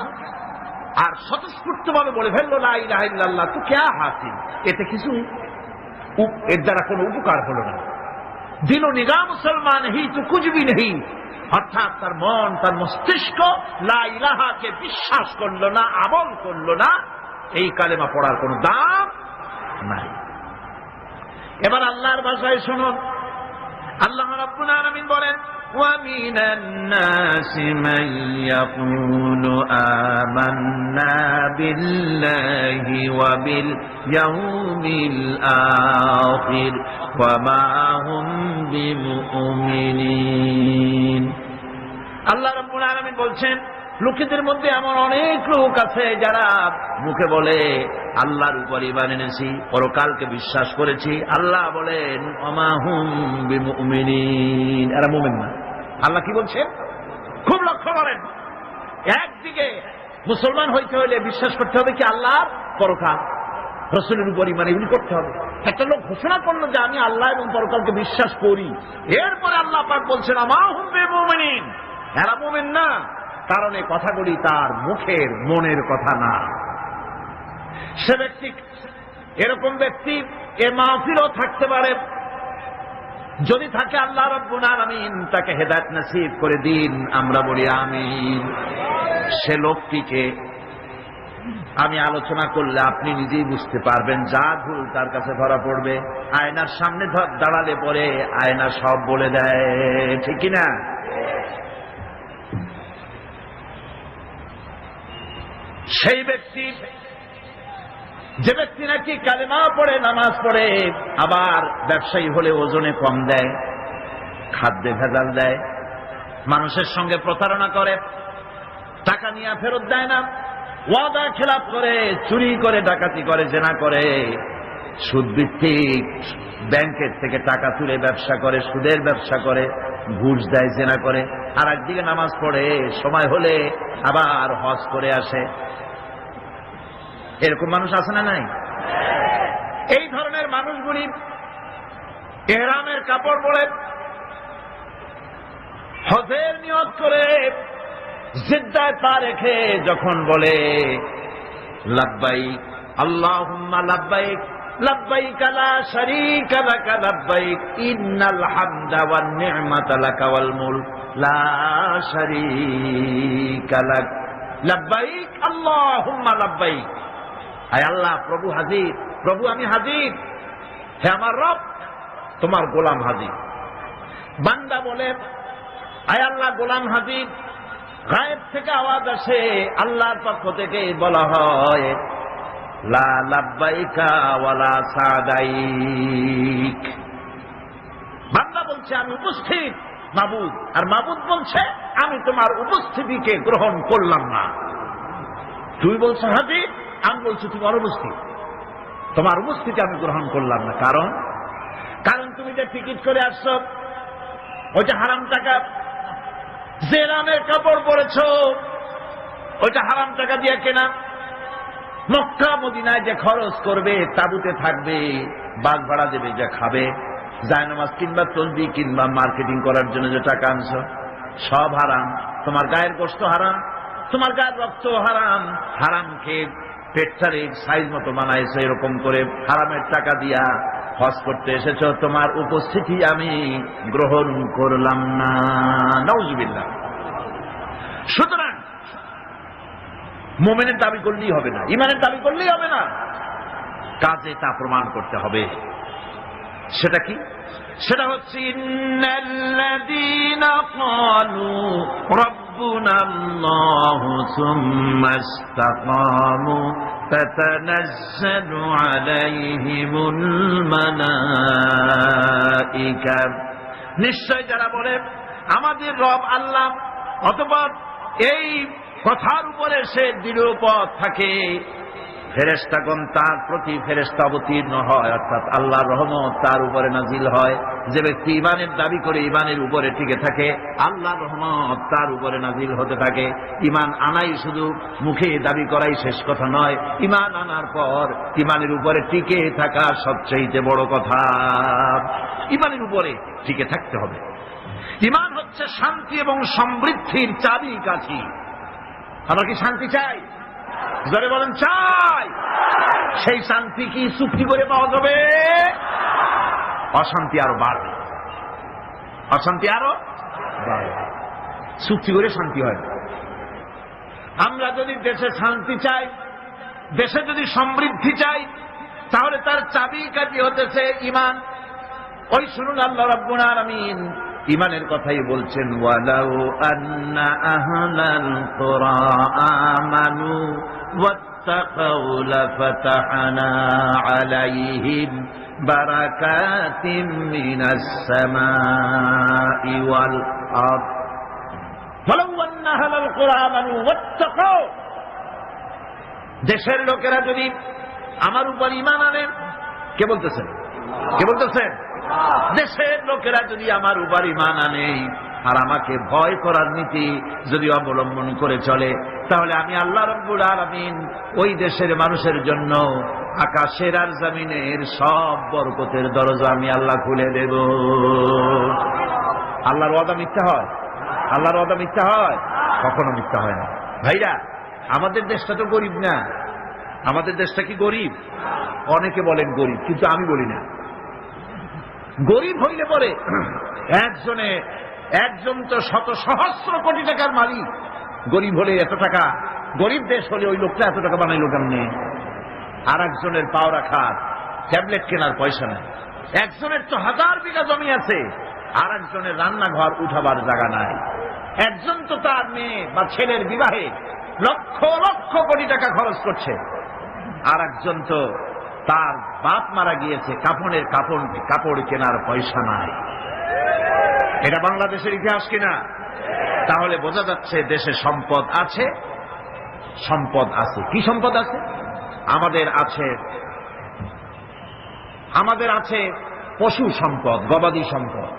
আর স্বতঃস্ফূর্তভাবে বলে ফেললো লা ইলাহা ইল্লাল্লাহ, তো ক্যা হাসিল, এতে কিছু এর দ্বারা কোনো উপকার হলো না। দিল নিগাহ মুসলমান হি তো কুছ ভি নেহি, অর্থাৎ তার মন, তার মস্তিষ্ক লা ইলাহাকে বিশ্বাস করলো না, আমল করলো না। এই কালেমা পড়ার কোনো দাম নাই। এবার আল্লাহর ভাষায় শুনুন, আল্লাহ রাব্বুল আলামিন বলেন وَمِنَ النَّاسِ مَن يَقُولُ آمَنَّا بِاللَّهِ وَبِالْيَوْمِ الْآخِرِ وَمَا هُمْ بِمُؤْمِنِينَ। আল্লাহ রাব্বুল আলামিন বলছেন, লোকেদের মধ্যে এমন অনেক লোক আছে যারা মুখে বলে আল্লাহর উপর ঈমান এনেছি, পরকালকে বিশ্বাস করেছি। আল্লাহ বলেন ওমা হুম বিমুমিনিন, এরা মুমিন না। আল্লাহ কি বলছেন খুব লক্ষ্য করেন। একদিকে মুসলমান হইতে হলে বিশ্বাস করতে হবে কি আল্লাহর পরকাল, রাসূলের উপর ঈমান, এগুলি করতে হবে। একটা লোক ঘোষণা করলো যে আমি আল্লাহ এবং পরকালকে বিশ্বাস করি, এরপরে আল্লাহ পাক বলছেন ওমা হুম বিমুমিনিন, এরা মুমিন না। কারণ এই কথাগুলি তার মুখের মনের কথা না। সে ব্যক্তি, এরকম ব্যক্তি এ মাহফিলও থাকতে পারে। যদি থাকে আল্লাহ রাব্বুল আলামিন তাকে হেদায়েত নসিব করে দিন, আমরা বলি আমিন। সে লোকটিকে আমি আলোচনা করলে আপনি নিজেই বুঝতে পারবেন, যা ভুল তার কাছে ধরা পড়বে। আয়নার সামনে দাঁড়ালে পরে আয়না সব বলে দেয়, ঠিক কিনা? সেই ব্যক্তি যে ব্যক্তি নাকি কালেমা পড়ে, নামাজ পড়ে, আবার ব্যবসায়ী হলে ওজনে কম দেয়, খাদ্যে ভেজাল দেয়, মানুষের সঙ্গে প্রতারণা করে, টাকা নিয়ে ফেরত দেয় না, ওয়াদা খেলাপ করে, চুরি করে, ডাকাতি করে, জেনা করে, সুদভিত্তিক ব্যাংকের থেকে টাকা তুলে ব্যবসা করে, সুদের ব্যবসা করে, ঘুষ দেয়, জেনা করে, আর একদিকে নামাজ পড়ে, সময় হলে আবার হজ করে আসে। এরকম মানুষ আছে না নাই? এই ধরনের মানুষগুলি ইহরামের কাপড় পরে, হজের নিয়ত করে, জিদ্দায় পা রেখে যখন বলে লাব্বাইক আল্লাহুম্মা লাব্বাইক লাব্বাইক লা শারীকা লাকা লাব্বাইক ইন্নাল হামদা ওয়ান নি'মাতা লাকা ওয়াল মুলক লা শারীকা লাক লাব্বাইক আল্লাহুম্মা লাব্বাইক, আয় আল্লাহ, প্রভু হাজির, প্রভু আমি হাজির, হে আমার রব, তোমার গোলাম হাজির। বান্দা বলে আয় আল্লাহ, গোলাম হাজির। গায়েব থেকে আওয়াজ আসে, আল্লাহর পক্ষ থেকে বলা হয় লা লাব্বাইকা ওয়ালা সাদাইক। বান্দা বলছে আমি উপস্থিত মাবুদ, আর মাবুদ বলছে আমি তোমার উপস্থিতিকে গ্রহণ করলাম না। তুই বলছো হাজির, আমি বলছি তুমি অনুপস্থিত, তোমার উপস্থিতি আমি গ্রহণ করলাম না। কারণ তুমি যে টিকিট করে আসছো, ওইটা হারাম টাকা। যে রামের কাপড় পরেছ, ওইটা হারাম টাকা দিয়ে কেনা। মক্কা মদিনায় যে খরচ করবে, তাবুতে থাকবে, বাস ভাড়া দেবে, যা খাবে, জায়নামাজ কিংবা তসবিহ কিংবা মার্কেটিং করার জন্য যে টাকা আনছো, সব হারাম। তোমার গায়ের গোশত হারাম, তোমার গায়ের রক্ত হারাম। হারামকে পেটটারে সাইজ মতো বানাইছো, এরকম করে হারামের টাকা দিয়া হজ করতে এসেছো, তোমার উপস্থিতি আমি গ্রহণ করলাম না। নাউজুবিল্লাহ। সুতরাং মুমিনের দাবি করলেই হবে না, ইমানের দাবি করলেই হবে না, কাজে তা প্রমাণ করতে হবে। সেটা কি? সেটা হচ্ছে ইন্নাল্লাযীনা ক্বালু রাব্বুনাল্লাহু সুম্মা ইসতাকামু তাতানাজ্জালু আলাইহিমুল মালায়েকা। নিশ্চয় যারা বলে আমাদের রব আল্লাহ, অতঃপর এই কথার উপরে সে দৃঢ়পথ থাকে, ফেরেশতাগণ তার প্রতি ফেরেশতা অবতীর্ণ হয়, অর্থাৎ আল্লাহর রহমত তার উপরে নাজিল হয়। যে ব্যক্তি ইমানের দাবি করে ইমানের উপরে টিকে থাকে, আল্লাহর রহমত তার উপরে নাজিল হতে থাকে। ইমান আনাই শুধু মুখে দাবি করাই শেষ কথা নয়, ইমান আনার পর ইমানের উপরে টিকে থাকা সবচেয়ে বড় কথা। ইমানের উপরে টিকে থাকতে হবে। ইমান হচ্ছে শান্তি এবং সমৃদ্ধির চাবি কাঠি। আমরা কি শান্তি চাই? জোরে বলেন চাই। সেই শান্তি কি চুক্তি করে পাওয়া যাবে? অশান্তি আরো বাড়বে, অশান্তি আরো বাড়বে। চুক্তি করে শান্তি হয়। আমরা যদি দেশে শান্তি চাই, দেশে যদি সমৃদ্ধি চাই, তাহলে তার চাবি কাঠি হতেছে ইমান। ওই শুনুন, আল্লাহ রাব্বুল আলামিন ইমানের কথাই বলছেন, ওয়ালাউ আন্না আহলাল কুরা আমানু ওয়াত্তাকাউ লাফাতাহনা আলাইহিম বারাকাতিম মিনাস সামাই ওয়াল আরদ। ওয়ালাউ আন্না আহলাল কুরা আমানু ওয়াত্তাকাউ, দেশের লোকেরা যদি আমার উপর ঈমান আনে, কে বলতেছেন? কে বলতেছেন? দেশের লোকেরা যদি আমার উপর ঈমান আনে আর আমাকে ভয় করার নীতি যদি অবলম্বন করে চলে, তাহলে আমি আল্লাহ রাব্বুল আলামিন ওই দেশের মানুষের জন্য আকাশের আর জমিনের সব বরকতের দরজা আমি আল্লাহ খুলে দেব। আল্লাহর ওয়াদা মিথ্যা হয়? আল্লাহর ওয়াদা মিথ্যা হয়? কখনো মিথ্যা হয় না। ভাইরা, আমাদের দেশটা তো গরিব না। আমাদের দেশটা কি গরিব? অনেকে বলেন গরিব, কিন্তু আমি বলি না। গরিব হইলে পরে একজন তো শত সহস্র কোটি টাকার মালিক। গরিব হলে এত টাকা, গরিব দেশ হলে ওই লোকটা এত টাকা বানাইল কেমনে? আর একজনের পাও রাখার ট্যাবলেট কেনার পয়সা নেই। একজনের তো 1000 বিঘা জমি আছে, আর একজনের রান্নাঘর উঠাবার জায়গা নাই। একজন তো তার মেয়ে বা ছেলের বিবাহে লক্ষ লক্ষ কোটি টাকা খরচ করছে, আর একজন তো তার বাপ মারা গিয়েছে, কাপড় কেনার পয়সা নাই। এটা বাংলাদেশের ইতিহাস কিনা? তাহলে বোঝা যাচ্ছে দেশে সম্পদ আছে, সম্পদ আছে। কি সম্পদ আছে? আমাদের আছে পশু সম্পদ, গবাদি সম্পদ,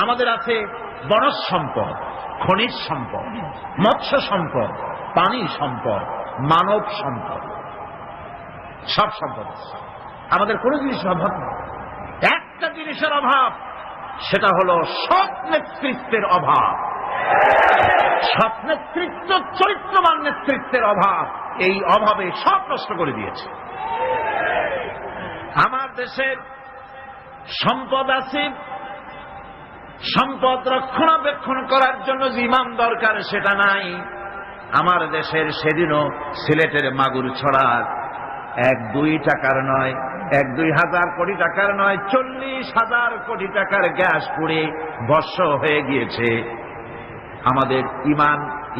আমাদের আছে বনজ সম্পদ, খনিজ সম্পদ, মৎস্য সম্পদ, পানি সম্পদ, মানব সম্পদ, সব সম্পদ আছে। আমাদের কোন জিনিসের অভাব নেই। একটা জিনিসের অভাব, সেটা হলো সৎ নেতৃত্বের অভাব। সৎ নেতৃত্ব, চরিত্রবান নেতৃত্বের অভাব। এই অভাবে সব নষ্ট করে দিয়েছে। আমার দেশের সম্পদ আছে, সম্পদ রক্ষণাবেক্ষণ করার জন্য যে ইমাম দরকার সেটা নাই। আমার দেশের সেদিনও সিলেটের মাগুর ছড়ার 1-2 টাকার নয়, 1-2 হাজার কোটি টাকার নয়, 40,000 কোটি টাকার গ্যাস পুড়ে ভস্ম হয়ে গিয়েছে। আমাদের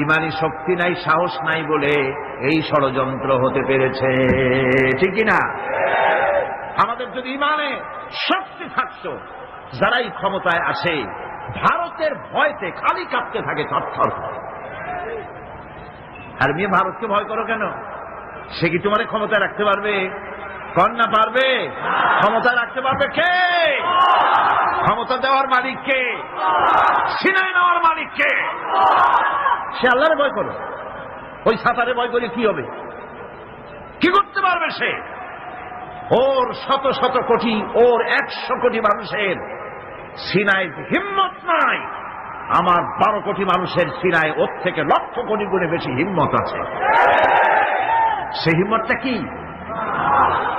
ইমানি শক্তি নাই, সাহস নাই বলে এই ষড়যন্ত্র হতে পেরেছে, ঠিক কিনা? আমাদের যদি ইমানে শক্তি থাকতো, যারাই ক্ষমতায় আসে ভারতের ভয়তে খালি কাঁপতে থাকে, থরথর করে। আর মেয়ে ভারতকে ভয় করো কেন? সে কি তোমার ক্ষমতায় রাখতে পারবে? কন্যা পারবে? ক্ষমতা রাখতে পারবে কে? ক্ষমতা দেওয়ার মালিক কে? ছিনাই নেওয়ার মালিক কে? সে আল্লাহরে ভয় করো। ওই সাঁতারে ভয় করে কি হবে? কি করতে পারবে সে? ওর শত শত কোটি, ওর 100 কোটি মানুষের সিনায় হিম্মত নাই। আমার 12 কোটি মানুষের সিনায় ওর থেকে লক্ষ কোটি গুণে বেশি হিম্মত আছে। সেই হিম্মতটা কি?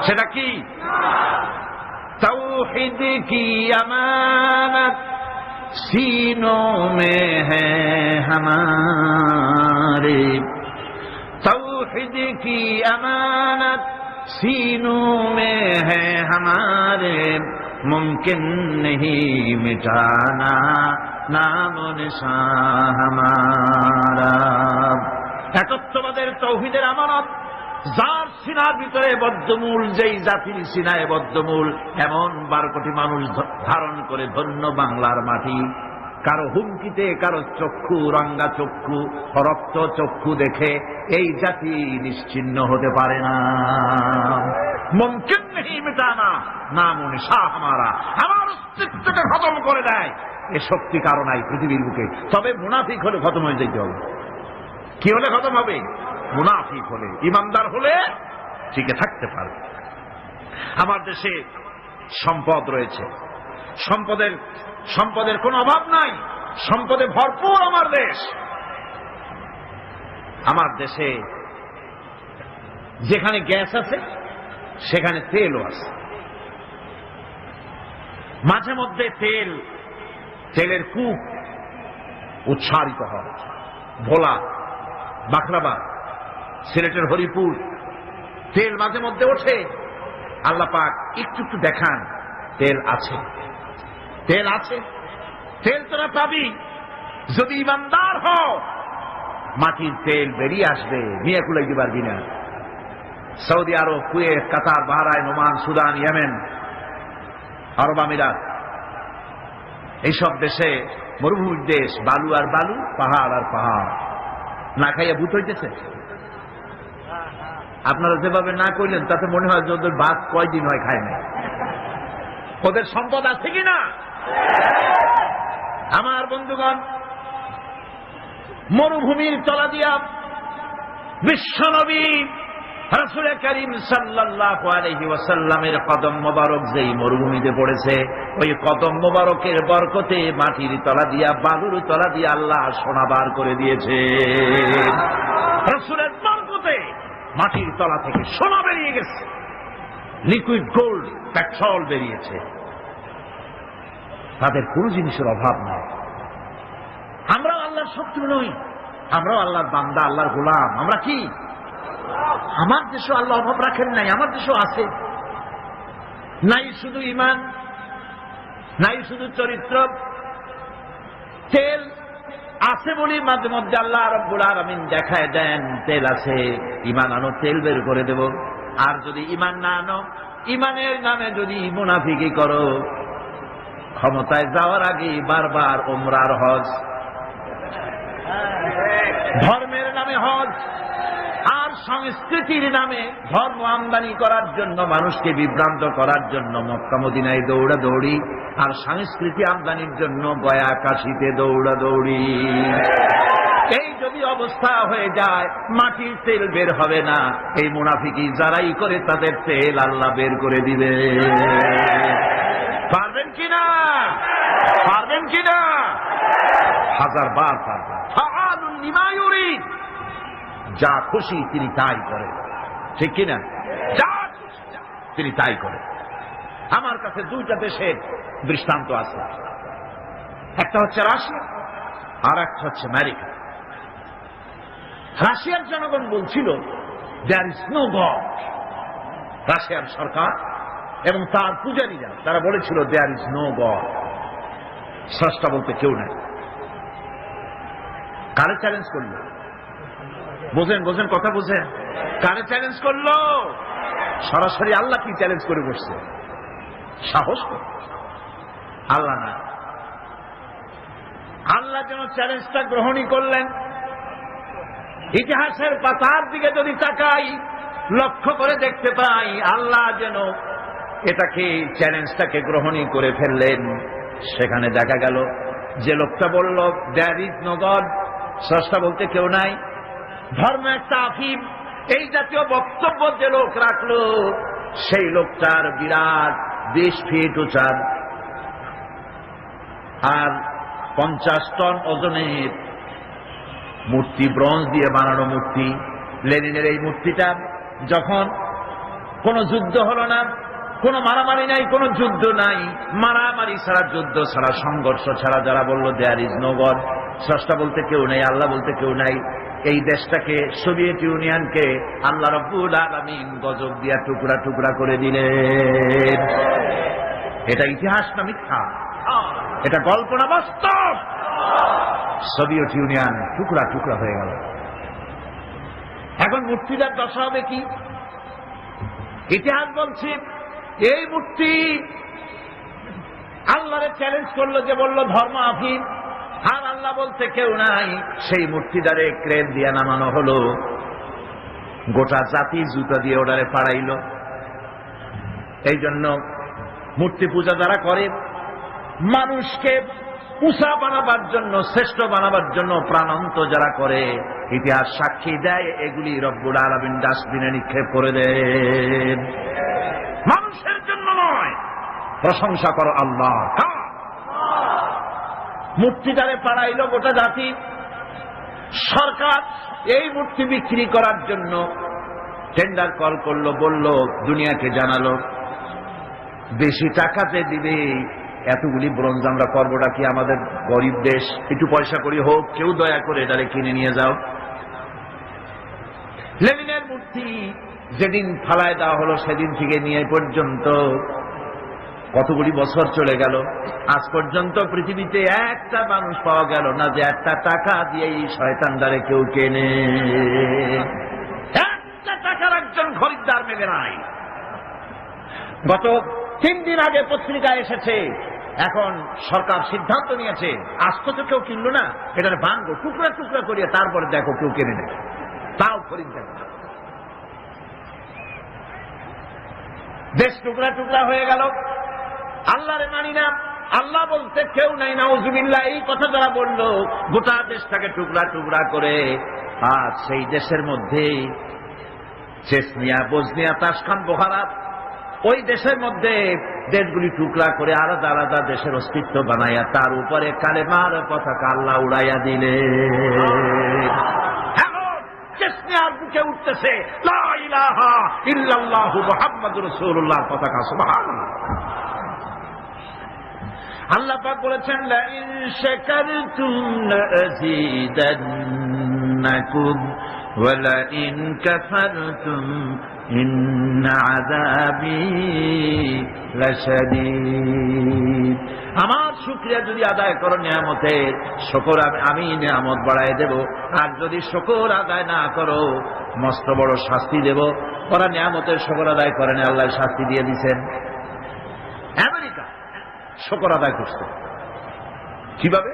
সেটা কি? তাওহীদ কি আমানত सीनों में है हमारे, तौहीद की अमानत सीनों में है हमारे, मुमकिन नहीं मिटाना नाम निशान हमारा। একত্ববাদের তৌহিদের আমানত, যার সিনার ভিতরে বদ্ধমূল, যেই জাতির সিনায় বদ্ধমূল এমন 12 কোটি মানুষ ধারণ করে ধন্য বাংলার মাটি। কারো হুমকিতে, কারো চক্ষু, রঙ্গা চক্ষু, রক্ত চক্ষু দেখে এই জাতি নিশ্চিহ্ন হতে পারে না। মুমকিন নেই মিটানা নাম নিশান হামারা, আমার অস্তিত্বকে খতম করে দেয় এ শক্তি কারো নাই পৃথিবীর বুকে। তবে মুনাফিক হলে খতম হয়ে যেতে হবে। কি হলে খতম হবে? মুনাফিক হলে। ইমানদার হলে টিকে থাকতে পারবে। আমার দেশে সম্পদ রয়েছে, সম্পদের কোনো অভাব নাই, সম্পদে ভরপুর আমার দেশ। আমার দেশে যেখানে গ্যাস আছে সেখানে তেলও আছে। মাঝে মধ্যে তেলের কূপ উৎসারিত হয়। ভোলা, বাখরাবাদ, সিলেটের হরিপুর, তেল মাঝে মধ্যে ওঠে। আল্লাহ পাক একটু একটু দেখান তেল আছে, তেল আছে। তেল তোরা পাবি যদি ইমানদার হও। মাটির তেল বেরিয়ে আসবে, নিয়ে কুলাইতে পারবি না। সৌদি আরব, কুয়েত, কাতার, বাহরাইন, ওমান, সুদান, ইয়েমেন, আরব আমিরাত, এইসব দেশে মরুভূমির দেশ, বালু আর বালু, পাহাড় আর পাহাড়। না খাইয়া ভূত হইতেছে। আপনারা যেভাবে না করলেন তাতে মনে হয় যে ওদের ভাত কয়দিন হয় খায় না। ওদের সম্পদ আছে কিনা? আমার বন্ধুগণ, মরুভূমির তলা দিয়া বিশ্বনবী রাসূল করিম সাল্লাল্লাহু আলাইহি ওয়াসাল্লামের কদম মোবারক যেই মরুভূমিতে পড়েছে, ওই কদম মোবারকের বরকতে মাটির তলা দিয়া, বালুর তলা দিয়া আল্লাহ সোনা বার করে দিয়েছে। রাসূলের বরকতে মাটির তলা থেকে সোনা বেরিয়ে গেছে, লিকুইড গোল্ড, পেট্রোল বেরিয়েছে। তাদের কোন জিনিসের অভাব নাই। আমরাও আল্লাহর শত্রু নই, আমরাও আল্লাহর বান্দা, আল্লাহর গোলাম। আমরা কি? আমার দেশও আল্লাহ অভাব রাখেন নাই, আমার দেশও আছে। নাই শুধু ঈমান, নাই শুধু চরিত্র, তেল আছে বলি মাঝে মধ্যে আল্লাহ রাব্বুল আলামিন দেখায় দেন তেল আছে, ঈমান আনো, তেল বের করে দেব। আর যদি ঈমান না আনো, ঈমানের নামে যদি মুনাফিকি করো, ক্ষমতায় যাওয়ার আগে বারবার উমরার হজ, ধর্মের নামে হজ, আর সংস্কৃতির নামে ধর্ম আমদানি করার জন্য, মানুষকে বিভ্রান্ত করার জন্য মক্কা মদিনায় দৌড়াদৌড়ি, আর সংস্কৃতি আমদানির জন্য গয়া কাশীতে দৌড়াদৌড়ি। এই যদি অবস্থা হয়ে যায়, মাটির তেল বের হবে না। এই মুনাফিকি যারাই করে তাদের তেল আল্লাহ বের করে দিবে। পারবেন কিনা? পারবেন কিনা? 1000 বার পারবেন। ফাআলুন লিমা ইউরিদ, যা খুশি তিনি তাই করে, ঠিক কিনা? যা খুশি তিনি তাই করে। আমার কাছে 2টা দেশের দৃষ্টান্ত আছে, একটা হচ্ছে রাশিয়া আর একটা হচ্ছে আমেরিকা। রাশিয়ার জনগণ বলছিল দেয়ার ইজ নো গড, রাশিয়ার সরকার এবং তার পূজারীরা তারা বলেছিল দেয়ার ইজ নো গড, স্রষ্টা বলতে কেউ নেই। কারে চ্যালেঞ্জ করলো? বোঝেন বোঝেন কথা বোঝেন? কারে চ্যালেঞ্জ করলো? সরাসরি আল্লাহ কি চ্যালেঞ্জ করে বসছে? সাহস করে আল্লাহ না, আল্লাহ যেন চ্যালেঞ্জটা গ্রহণই করলেন। ইতিহাসের পাতার দিকে যদি তাকাই, লক্ষ্য করে দেখতে পাই আল্লাহ যেন এটাকে চ্যালেঞ্জটাকে গ্রহণই করে ফেললেন। সেখানে দেখা গেল যে লোকটা বলল দেয়ার ইজ নো গড, স্রষ্টা বলতে কেউ নাই, ধর্ম একটা আফিম, এই জাতীয় বক্তব্য যে লোক রাখলো, সেই লোকটার বিরাট 20 ফিট উঁচার আর 50 টন ওজনের মূর্তি, ব্রোঞ্জ দিয়ে বানানো মূর্তি। লেনিনের এই মূর্তিটা যখন কোন যুদ্ধ হলো না, কোন মারামারি নাই, কোন যুদ্ধ নাই, মারামারি ছাড়া, যুদ্ধ ছাড়া, সংঘর্ষ ছাড়া যারা বলল দেয়ার ইজ নো গড, স্রষ্টা বলতে কেউ নেই, আল্লাহ বলতে কেউ নাই, এই দেশটাকে, সোভিয়েত ইউনিয়নকে আল্লাহ রাব্বুল আলামিন গজব দিয়া টুকরা টুকরা করে দিলেন। এটা ইতিহাস না মিথ্যা? এটা গল্প না বাস্তব? সোভিয়েত ইউনিয়ন টুকরা টুকরা হয়ে গেল। এখন মূর্তিটার দশা হবে কি? ইতিহাস বলছে এই মূর্তি আল্লাহরে চ্যালেঞ্জ করলো, যে বলল ধর্ম আফিম, আর আল্লাহ বলতে কেউ নাই। সেই মূর্তিটারে ক্রেন দিয়ে নামানো হলো, গোটা জাতি জুতা দিয়ে ওটারে পাড়াইল। এই জন্য মূর্তি পূজা যারা করে, মানুষকে উঁচা বানাবার জন্য, শ্রেষ্ঠ বানাবার জন্য প্রাণান্ত যারা করে, ইতিহাস সাক্ষী দেয় এগুলি রব্বুল আলামিন ডাস্টবিনে নিক্ষেপ করে দেন। মানুষের জন্য নয়, প্রশংসা করো আল্লাহ। মূর্তিটারে পাড়াইল গোটা জাতি। সরকার এই মূর্তি বিক্রি করার জন্য টেন্ডার কল করলো, বলল, দুনিয়াকে জানালো বেশি টাকাতে দিবে, এতগুলি ব্রোঞ্জ আমরা করবোটা কি, আমাদের গরিব দেশ, একটু পয়সা করি হোক, কেউ দয়া করে এটারে কিনে নিয়ে যাও। লেনিনের মূর্তি যেদিন ফালায় দেওয়া হলো, সেদিন থেকে নিয়ে পর্যন্ত কতগুলি বছর চলে গেল, আজ পর্যন্ত পৃথিবীতে একটা মানুষ পাওয়া গেল না যে একটা টাকা দিয়ে এই শয়তানদারে কেউ কেনে। একটা টাকার একজন খরিদ্দার মেলে নাই। গত 3 দিন আগে পত্রিকা এসেছে, এখন সরকার সিদ্ধান্ত নিয়েছে আজ তো কেউ কিনলো না, এটার ভাঙবো, টুকরা টুকরা করিয়ে তারপরে দেখো কেউ কেনে নেবে, তাও খরিদ্দার। দেশ টুকরা টুকরা হয়ে গেল। আল্লাহরে মানি না, আল্লাহ বলতে কেউ নাই, নাউজুবিল্লাহ, এই কথা যারা বলল, গোটা দেশটাকে টুকরা টুকরা করে, আর সেই দেশের মধ্যে চেচনিয়া, বজনিয়া, তাসখান, বোখারা, ওই দেশের মধ্যে দেশগুলি টুকরা করে আলাদা আলাদা দেশের অস্তিত্ব বানাইয়া তার উপরে কালেমার পতাকা আল্লাহ উড়াইয়া দিলে। চেচনিয়ার বুকে উঠতেছে লা ইলাহা ইল্লাল্লাহু মুহাম্মাদুর রাসূলুল্লাহ পতাকা। সুবহানাল্লাহ। আল্লাহ পাক বলেছেন, লা ইন শাকারতুম লাযীদান্নাকুম ওয়া লা ইন কাফারতুম ইন্না আযাবি লাশাদীদ। আমার শুকরিয়া যদি আদায় করো নিয়ামতের, শুকর আমি নিয়ামত বাড়ায় দেব। আর যদি শুকর আদায় না করো, মস্ত বড় শাস্তি দেব। ওরা নিয়ামতের শুকর আদায় করেন, আল্লাহ শাস্তি দিয়ে দিচ্ছেন। আমেরিকা শুকর আদায় করছে কিভাবে?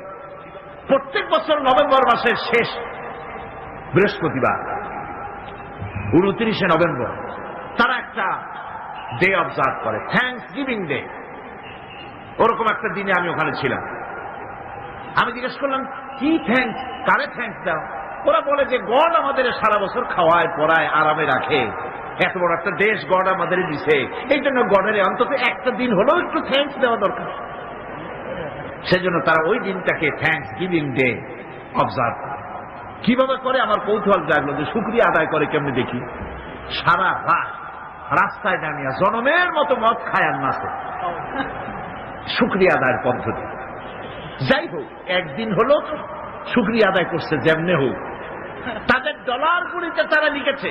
প্রত্যেক বছর নভেম্বর মাসের শেষ বৃহস্পতিবার 29শে নভেম্বর তারা একটা ডে অবজার্ভ করে, থ্যাঙ্কস গিভিং ডে। ওরকম একটা দিনে আমি ওখানে ছিলাম। আমি জিজ্ঞেস করলাম, কি থ্যাঙ্কস, কারে থ্যাঙ্কস দাও? ওরা বলে যে গড আমাদের সারা বছর খাওয়ায় পড়ায় আরামে রাখে, এত বড় একটা দেশ গড আমাদের দিছে, এই জন্য গডের অন্তত একটা দিন হলেও একটু থ্যাঙ্কস দেওয়া দরকার। সেজন্য তারা ওই দিনটাকে থ্যাঙ্কস গিভিং ডে অবজার্ভ করে। কিভাবে করে আমার কৌতূহল জাগলো যে শুকরিয়া আদায় করে কেমনি দেখি। সারা রাত রাস্তায় দাঁড়িয়ে জনমের মতো মদ খায় আর নাচে, শুকরিয়া আদায়ের পদ্ধতি। যাই হোক, একদিন হলো তো শুকরিয়া আদায় করছে যেমনে হোক। তাদের ডলার গুলিতে তারা লিখেছে,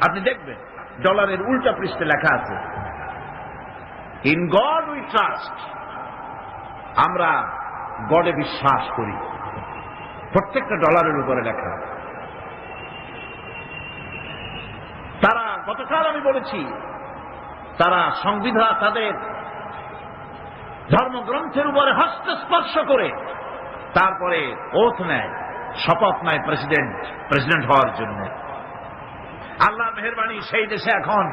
আপনি দেখবেন ডলারের উল্টা পৃষ্ঠে লেখা আছে, ইন গড উই ট্রাস্ট, আমরা গডে বিশ্বাস করি। প্রত্যেকটা ডলারের উপরে লেখা। তারা গতকাল আমি বলেছি, তারা সংবিধান তাদের ধর্মগ্রন্থের উপরে হস্তস্পর্শ করে তারপরে ওথ নেয়, শপথ নেয় প্রেসিডেন্ট হওয়ার জন্য। আল্লাহ মেহেরবানি, সেই দেশে এখন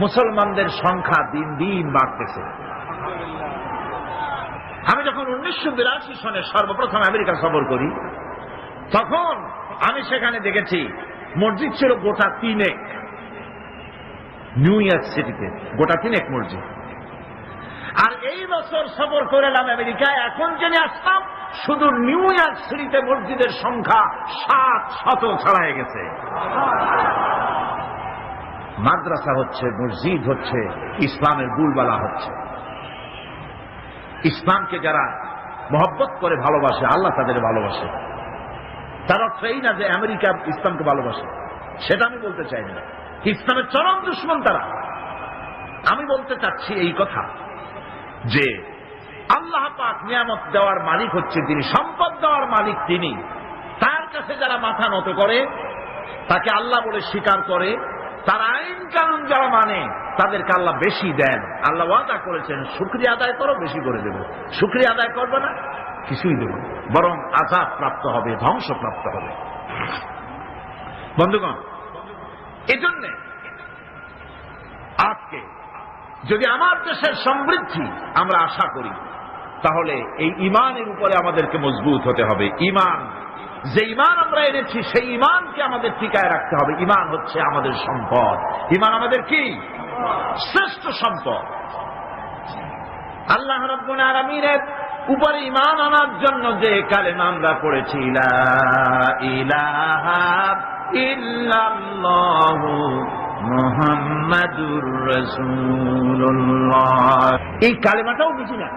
মুসলমানদের সংখ্যা দিন দিন বাড়তেছে। আমি যখন 1982 সনে সর্বপ্রথম আমেরিকা সফর করি, তখন আমি সেখানে দেখেছি মসজিদ ছিল গোটা 3 নিউ ইয়র্ক সিটিতে, গোটা 3 মসজিদ। আর এই বছর সফর করলাম আমেরিকায়, এখন জেনে আসলাম শুধু নিউ ইয়র্ক সিটিতে মসজিদের সংখ্যা 700 ছাড়াই গেছে। মাদ্রাসা হচ্ছে, মসজিদ হচ্ছে, ইসলামের বুলবালা হচ্ছে। ইসলামকে যারা মহব্বত করে ভালোবাসে, আল্লাহ তাদের ভালোবাসে। তার অর্থ এই না যে আমেরিকা ইসলামকে ভালোবাসে, সেটা আমি বলতে চাই না। ইসলামের চরম দুশমন তারা। আমি বলতে চাচ্ছি এই কথা যে আল্লাহ পাক নিয়ামত দেওয়ার মালিক হচ্ছে তিনি, সম্পদ দেওয়ার মালিক তিনি। তার কাছে যারা মাথা নত করে, তাকে আল্লাহ বলে স্বীকার করে, তার আইন কানুন যারা মানে, তাদেরকে আল্লাহ বেশি দেন। আল্লাহ ওয়াদা করেছেন, শুকরিয়া আদায় করো, বেশি করে দেব। শুকরিয়া আদায় করবে না, কিছুই দেব, বরং আযাব প্রাপ্ত হবে, ধ্বংস প্রাপ্ত হবে। বন্ধুগণ, এজন্য আজকে যদি আমার দেশের সমৃদ্ধি আমরা আশা করি, তাহলে এই ঈমানের উপরে আমাদেরকে মজবুত হতে হবে। ঈমান, যে ঈমান আমরা এনেছি, সেই ঈমানকে আমাদের টিকায় রাখতে হবে। ঈমান হচ্ছে আমাদের সম্পদ। ঈমান আমাদের কি? শ্রেষ্ঠ সম্পদ। আল্লাহ রাব্বুল আলামিনের উপরে ঈমান আনার জন্য যে কালেমা আমরা পড়েছি, লা ইলাহা ইল্লাল্লাহু মুহাম্মাদুর রাসূলুল্লাহ, এই কালেমাটাও বুঝি না।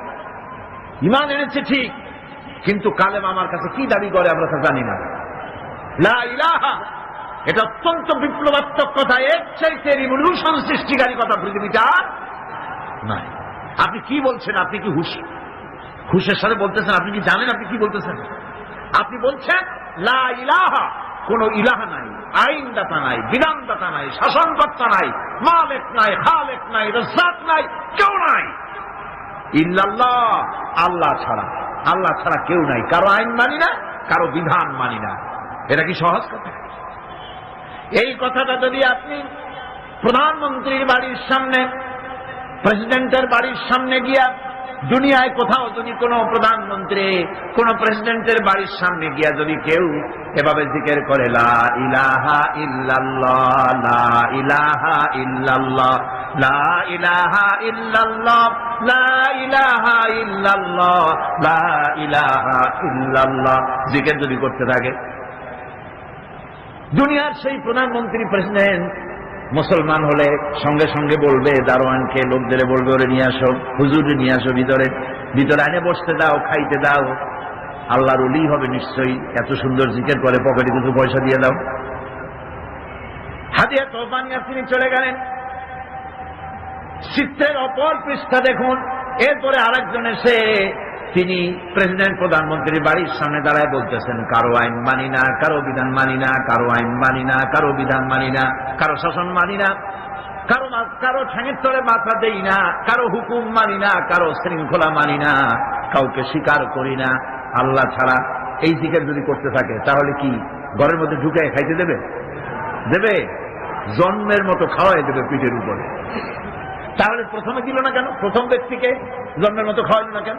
ঈমান এনেছে ঠিক, কিন্তু কালেমা আমার কাছে কি দাবি করে আমরা তা জানি না। লা ইলাহা, এটা অত্যন্ত বিপ্লবাত্মক কথা। এর চাইতে রিভলিউশন সৃষ্টিকারী কথা পৃথিবীটা নাই। আপনি কি বলছেন? আপনি কি হুশের সাথে বলতেছেন? আপনি কি জানেন আপনি কি বলতেছেন? আপনি বলছেন লা ইলাহা, কোন ইলাহা নাই, আইনদাতা নাই, বিধানদাতা নাই, শাসনকর্তা নাই, মালিক নাই, খালেক নাই, রাজ্জাক নাই, কেউ নাই। ইল্লাল্লাহ, আল্লাহ ছাড়া, আল্লাহ ছাড়া কেউ নাই। কারো আইন মানি না, কারো বিধান মানি না। এটা কি সহজ কথা? এই কথাটা যদি আপনি প্রধানমন্ত্রীর বাড়ির সামনে, প্রেসিডেন্টের বাড়ির সামনে গিয়া, দুনিয়ায় কোথাও যদি কোনো প্রধানমন্ত্রী, কোন প্রেসিডেন্টের বাড়ির সামনে গিয়া যদি কেউ এভাবে জিকির করে, লা ইলাহা ইল্লাল্লাহ, লা ইলাহা ইল্লাল্লাহ, লা ইলাহা ইল্লাল্লাহ, লা ইলাহা ইল্লাল্লাহ, লা ইলাহা ইল্লাল্লাহ, জিকির যদি করতে থাকে, দুনিয়ার সেই প্রধানমন্ত্রী, প্রেসিডেন্ট মুসলমান হলে সঙ্গে সঙ্গে বলবে দারোয়ানকে, লোকদের বলবে, ওরে নিয়ে আসো, হুজুরে নিয়ে আসো, ভিতরে আনে বসতে দাও, খাইতে দাও। আল্লাহর ওলি হবে নিশ্চয়ই, এত সুন্দর জিকির করে, পকেটে কিছু পয়সা দিয়ে দাও। হাদিয়া তোফা নিয়ে তিনি চলে গেলেন। চিত্রের অপর পৃষ্ঠা দেখুন, এরপরে আরেকজন এসে তিনি প্রেসিডেন্ট প্রধানমন্ত্রীর বাড়ির সামনে দাঁড়ায় বলতেছেন, কারো আইন মানি না, কারো বিধান মানি না, কারো আইন মানি না, কারো বিধান মানি না, কারো শাসন মানি না, কারো ঠ্যাঙের তলে মাথা দেই না, কারো হুকুম মানি না, কারো শৃঙ্খলা মানি না, কাউকে স্বীকার করি না আল্লাহ ছাড়া। এই জিকির যদি করতে থাকে তাহলে কি ঘরের মধ্যে ঢুকে খাইতে দেবে? দেবে? জন্মের মতো খাওয়াই দেবে পিঠের উপরে। তাহলে প্রথমে দিল না কেন? প্রথম ব্যক্তিকে জন্মের মতো খাওয়াইল না কেন?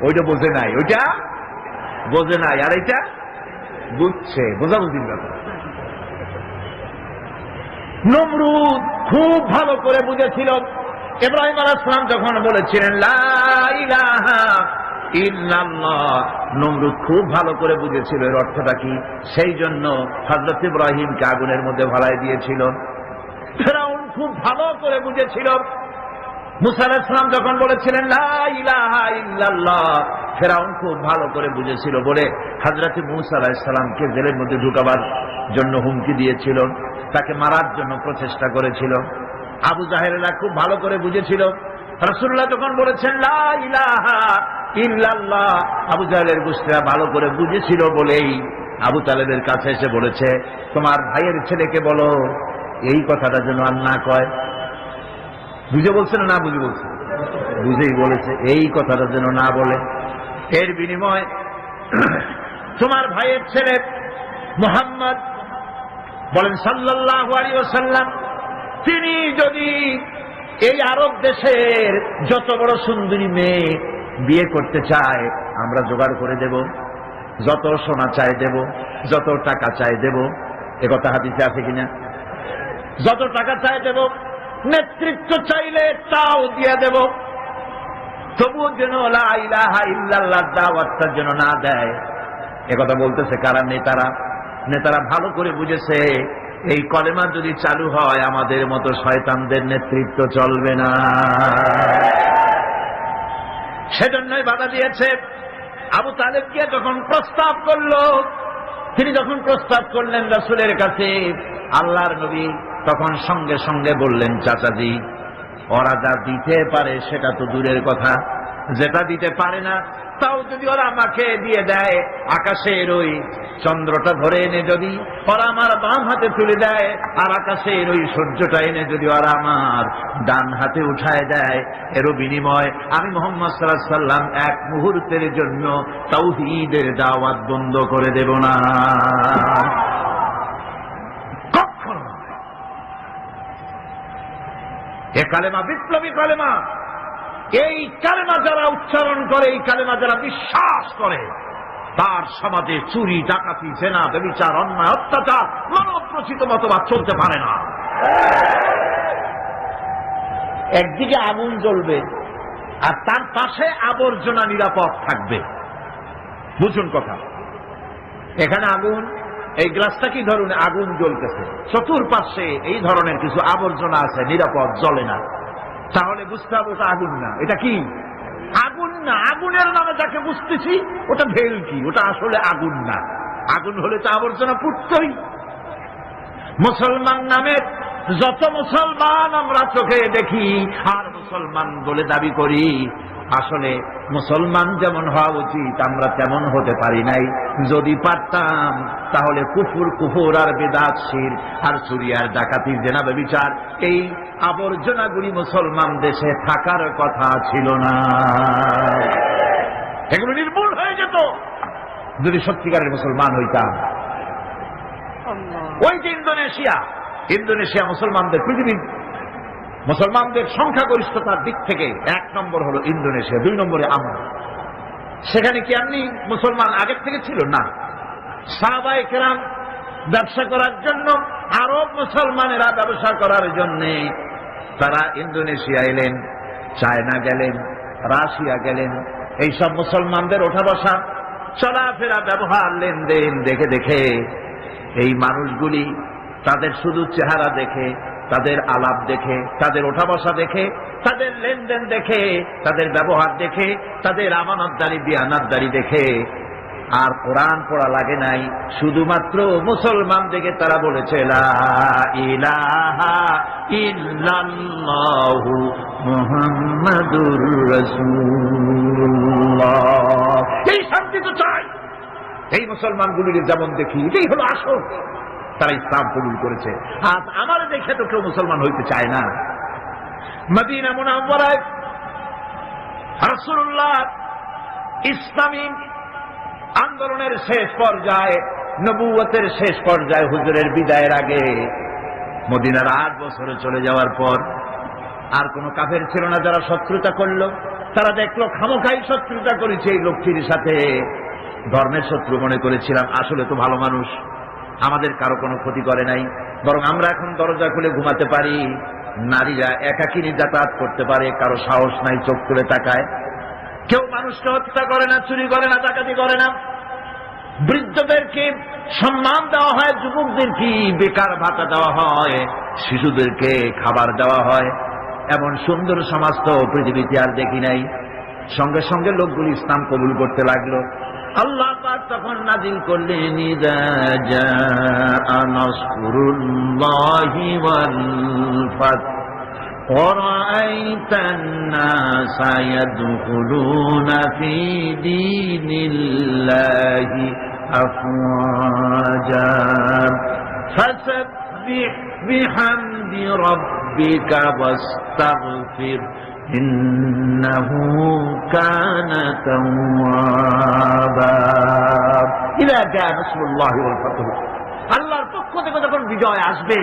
ওইটা বোঝে নাই, ওইটা বোঝে নাই, আর এইটা বুঝছে, বোঝাবুঝির ব্যাপার। নমরুদ খুব ভালো করে বুঝেছিল। ইব্রাহিম আলাইহিস সালাম যখন বলেছিলেন লা ইলাহা ইল্লাল্লাহ, নমরুদ খুব ভালো করে বুঝেছিল এর অর্থটা কি। সেই জন্য হযরত ইব্রাহিমকে আগুনের মধ্যে ভালাই দিয়েছিল। ফিরআউন খুব ভালো করে বুঝেছিল। মুসা আলাইহিস সালাম যখন বলেছিলেন লা ইলাহা ইল্লাল্লাহ, ফিরআউন খুব ভালো করে বুঝেছিল বলে হযরত মুসা আলাইহিস সালামকে জেলের মধ্যে ঢুকাবার জন্য হুমকি দিয়েছিল, তাকে মারার জন্য প্রচেষ্টা করেছিল। আবু জাহেলরা খুব ভালো করে বুঝেছিল। রাসূলুল্লাহ যখন বলেছেন লা ইলাহা ইল্লাল্লাহ, আবু জাহেলের গোষ্ঠীরা ভালো করে বুঝেছিল বলেই আবু তালেবের কাছে এসে বলেছে, তোমার ভাইয়ের ছেলেকে বলো এই কথাটা যেন আর না কয়। বুঝে বলছে না বুঝে বলছে? বুঝেই বলেছে, এই কথাটা যেন না বলে। এর বিনিময় তোমার ভাইয়ের ছেলে মুহাম্মদ বলেন সাল্লাল্লাহু আলাইহি ওয়াসাল্লাম, তিনি যদি এই আরব দেশের যত বড় সুন্দরী মেয়ে বিয়ে করতে চায় আমরা জোগাড় করে দেব, যত সোনা চাই দেব, যত টাকা চাই দেব। একথা হাদিসে আছে কিনা? যত টাকা চাই দেব, নেতৃত্ব চাইলে তাও দিয়ে দেব, তবুও যেন লা ইলাহা ইল্লাল্লাহ দাওয়াতটা যেন না দেয়। একথা বলতেছে কারা? নেতারা ভালো করে বুঝেছে এই কলেমা যদি চালু হয় আমাদের মতো শয়তানদের নেতৃত্ব চলবে না। সেজন্যই বাধা দিয়েছে। আবু তালেবকে যখন প্রস্তাব করলো, তিনি যখন প্রস্তাব করলেন রাসূলের কাছে, আল্লাহর নবী তখন সঙ্গে সঙ্গে বললেন, চাচাজি ওরা যা দিতে পারে সেটা তো দূরের কথা, যেটা দিতে পারে না তাও যদি ওরা আমাকে দিয়ে দেয়, আকাশের ওই চন্দ্রটা ধরে এনে যদি ওরা আমার বাম হাতে তুলে দেয়, আর আকাশের ওই সূর্যটা এনে যদি ওরা আমার ডান হাতে উঠায় দেয়, এরও বিনিময় আমি মুহাম্মদ সাল্লাল্লাহু আলাইহি ওয়াসাল্লাম এক মুহূর্তের জন্য তাওহীদের দাওয়াত বন্ধ করে দেব না। কখনো এ কালেমা বিপ্লবী কালেমা। এই কালেমা যারা উচ্চারণ করে, এই কালেমা যারা বিশ্বাস করে, তার সমাজে চুরি, ডাকাতি, জেনা, ব্যভিচার, অন্যায়, অত্যাচার, মানব রচিত মতবাদ চলতে পারে না। একদিকে আগুন জ্বলবে আর তার পাশে আবর্জনা নিরাপদ থাকবে। বুঝুন কথা। এখানে আগুন, এই গ্লাসটা কি ধরুন আগুন জ্বলতেছে, চতুর্পাশে এই ধরনের কিছু আবর্জনা আছে, নিরাপদ, জ্বলে না। তাহলে বুঝতে হবে ওটা আগুন না। এটা কি? আগুন না। আগুনের নামে যাকে বুঝতেছি ওটা ভেলকি, ওটা আসলে আগুন না। আগুন হলে তো আবর্জনা পুড়তই। মুসলমান নামে যত মুসলমান আমরা চোখে দেখি আর মুসলমান বলে দাবি করি, আসলে মুসলমান যেমন হওয়া উচিত আমরা তেমন হতে পারি নাই। যদি পারতাম তাহলে কুফর আর বেদাত, শিরক আর চুরি আর ডাকাতি, জেনা, ব্যভিচার, এই আবর্জনাগুলি মুসলমান দেশে থাকার কথা ছিল না। এগুলো নির্মূল হয়ে যেত যদি সত্যিকারের মুসলমান হইতাম। ওই যে ইন্দোনেশিয়া মুসলমানদের, পৃথিবীর মুসলমানদের সংখ্যাগরিষ্ঠতার দিক থেকে 1 নম্বর হলো ইন্দোনেশিয়া, 2 নম্বরে আমরা। সেখানে কি এমনি মুসলমান আগের থেকে ছিল না? সাহাবায়ে কেরাম ব্যবসা করার জন্য, আরব মুসলমানেরা ব্যবসা করার জন্য তারা ইন্দোনেশিয়া এলেন, চায়না গেলেন, রাশিয়া গেলেন। এইসব মুসলমানদের ওঠা বসা, চলাফেরা, ব্যবহার, লেনদেন দেখে দেখে এই মানুষগুলি তাদের শুধু চেহারা দেখে, তাদের আলাপ দেখে, তাদের ওঠা বসা দেখে, তাদের লেনদেন দেখে, তাদের ব্যবহার দেখে, তাদের আমানতদারি বিয়ানাতদারি দেখে আর কোরআন পড়া লাগে নাই, শুধুমাত্র মুসলমান দেখে তারা বলেছে লা ইলাহা ইল্লাল্লাহু মুহাম্মাদুর রাসূলুল্লাহ। এই শান্তি তো চাই। এই মুসলমানগুলির যেমন দেখি এটাই হলো আসল, তারা ইসলাম কবুল করেছে। আজ আমার দেখে তো কেউ মুসলমান হইতে চায় না। মদিনা মুনাওয়ারায় রাসূলুল্লাহ ইসলামী আন্দোলনের শেষ পর্যায়ে, নবুয়তের শেষ পর্যায়ে, হুজুরের বিদায়ের আগে মদিনার 8 বছরে চলে যাওয়ার পর আর কোন কাফের ছিল না যারা শত্রুতা করলো। তারা দেখলো খামোখাই শত্রুতা করেছে এই লোকটির সাথে, ধর্মের শত্রু মনে করেছিলাম, আসলে তো ভালো মানুষ, আমাদের কারো কোনো ক্ষতি করে নাই, বরং আমরা এখন দরজা খুলে ঘুমাতে পারি, নারীরা একাকিনী যাতায়াত করতে পারে, কারো সাহস নাই চোখ তুলে তাকায়, কেউ মানুষকে হত্যা করে না, চুরি করে না, ডাকাতি করে না, বৃদ্ধদেরকে সম্মান দেওয়া হয়, যুবকদেরকে বেকার ভাতা দেওয়া হয়, শিশুদেরকে খাবার দেওয়া হয়। এমন সুন্দর সমাজ তো পৃথিবীতে আর দেখি নাই। সঙ্গে সঙ্গে লোকগুলি ইসলাম কবুল করতে লাগলো। আল্লাহ পাক তখন নাজিল করলেন ইযা জাআ নাসরুল্লাহি ওয়াল ফাত ورأيت الناس يدخلون في دين الله أفواجا فسبح بحمد ربك واستغفر إنه كان توابا إذا جاء نصر الله والفتح। আল্লাহর পক্ষ থেকে যখন বিজয় আসবে,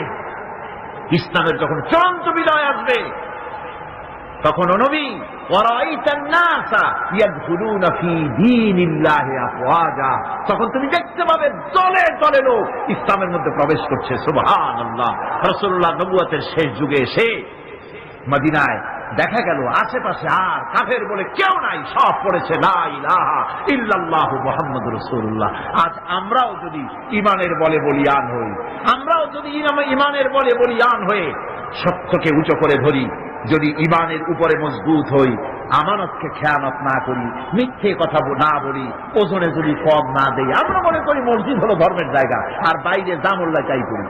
ইসলামের যখন চূড়ান্ত বিজয় আসবে, তখন নবী ওয়ারাইতান নাসা ইয়াদখুলুনা ফি দীনিল্লাহি আফওয়াজা, তখন তুমি দেখতে পাবে দলে দলে লোক ইসলামের মধ্যে প্রবেশ করছে। সুবহানাল্লাহ। রাসূলুল্লাহ নবুয়তের শেষ যুগে এসে মদিনায় দেখা গেল আশেপাশে আর কাফের বলে কেউ নাই, সব পড়েছে লা ইলাহা ইল্লাল্লাহু মুহাম্মাদুর রাসূলুল্লাহ। আজ আমরাও যদি ইমানের বলে বলিয়ান হই, আমরাও যদি ইমানের বলে বলিয়ান হয়ে সত্যকে উঁচু করে ধরি, যদি ইমানের উপরে মজবুত হই, আমানতকে খেয়ানত না করি, মিথ্যে কথা না বলি, ওজনে যদি কম না দেই, আমরা মনে করি মসজিদ হলো ধর্মের জায়গা, আর বাইরে জামুল্লাহ চাই করি,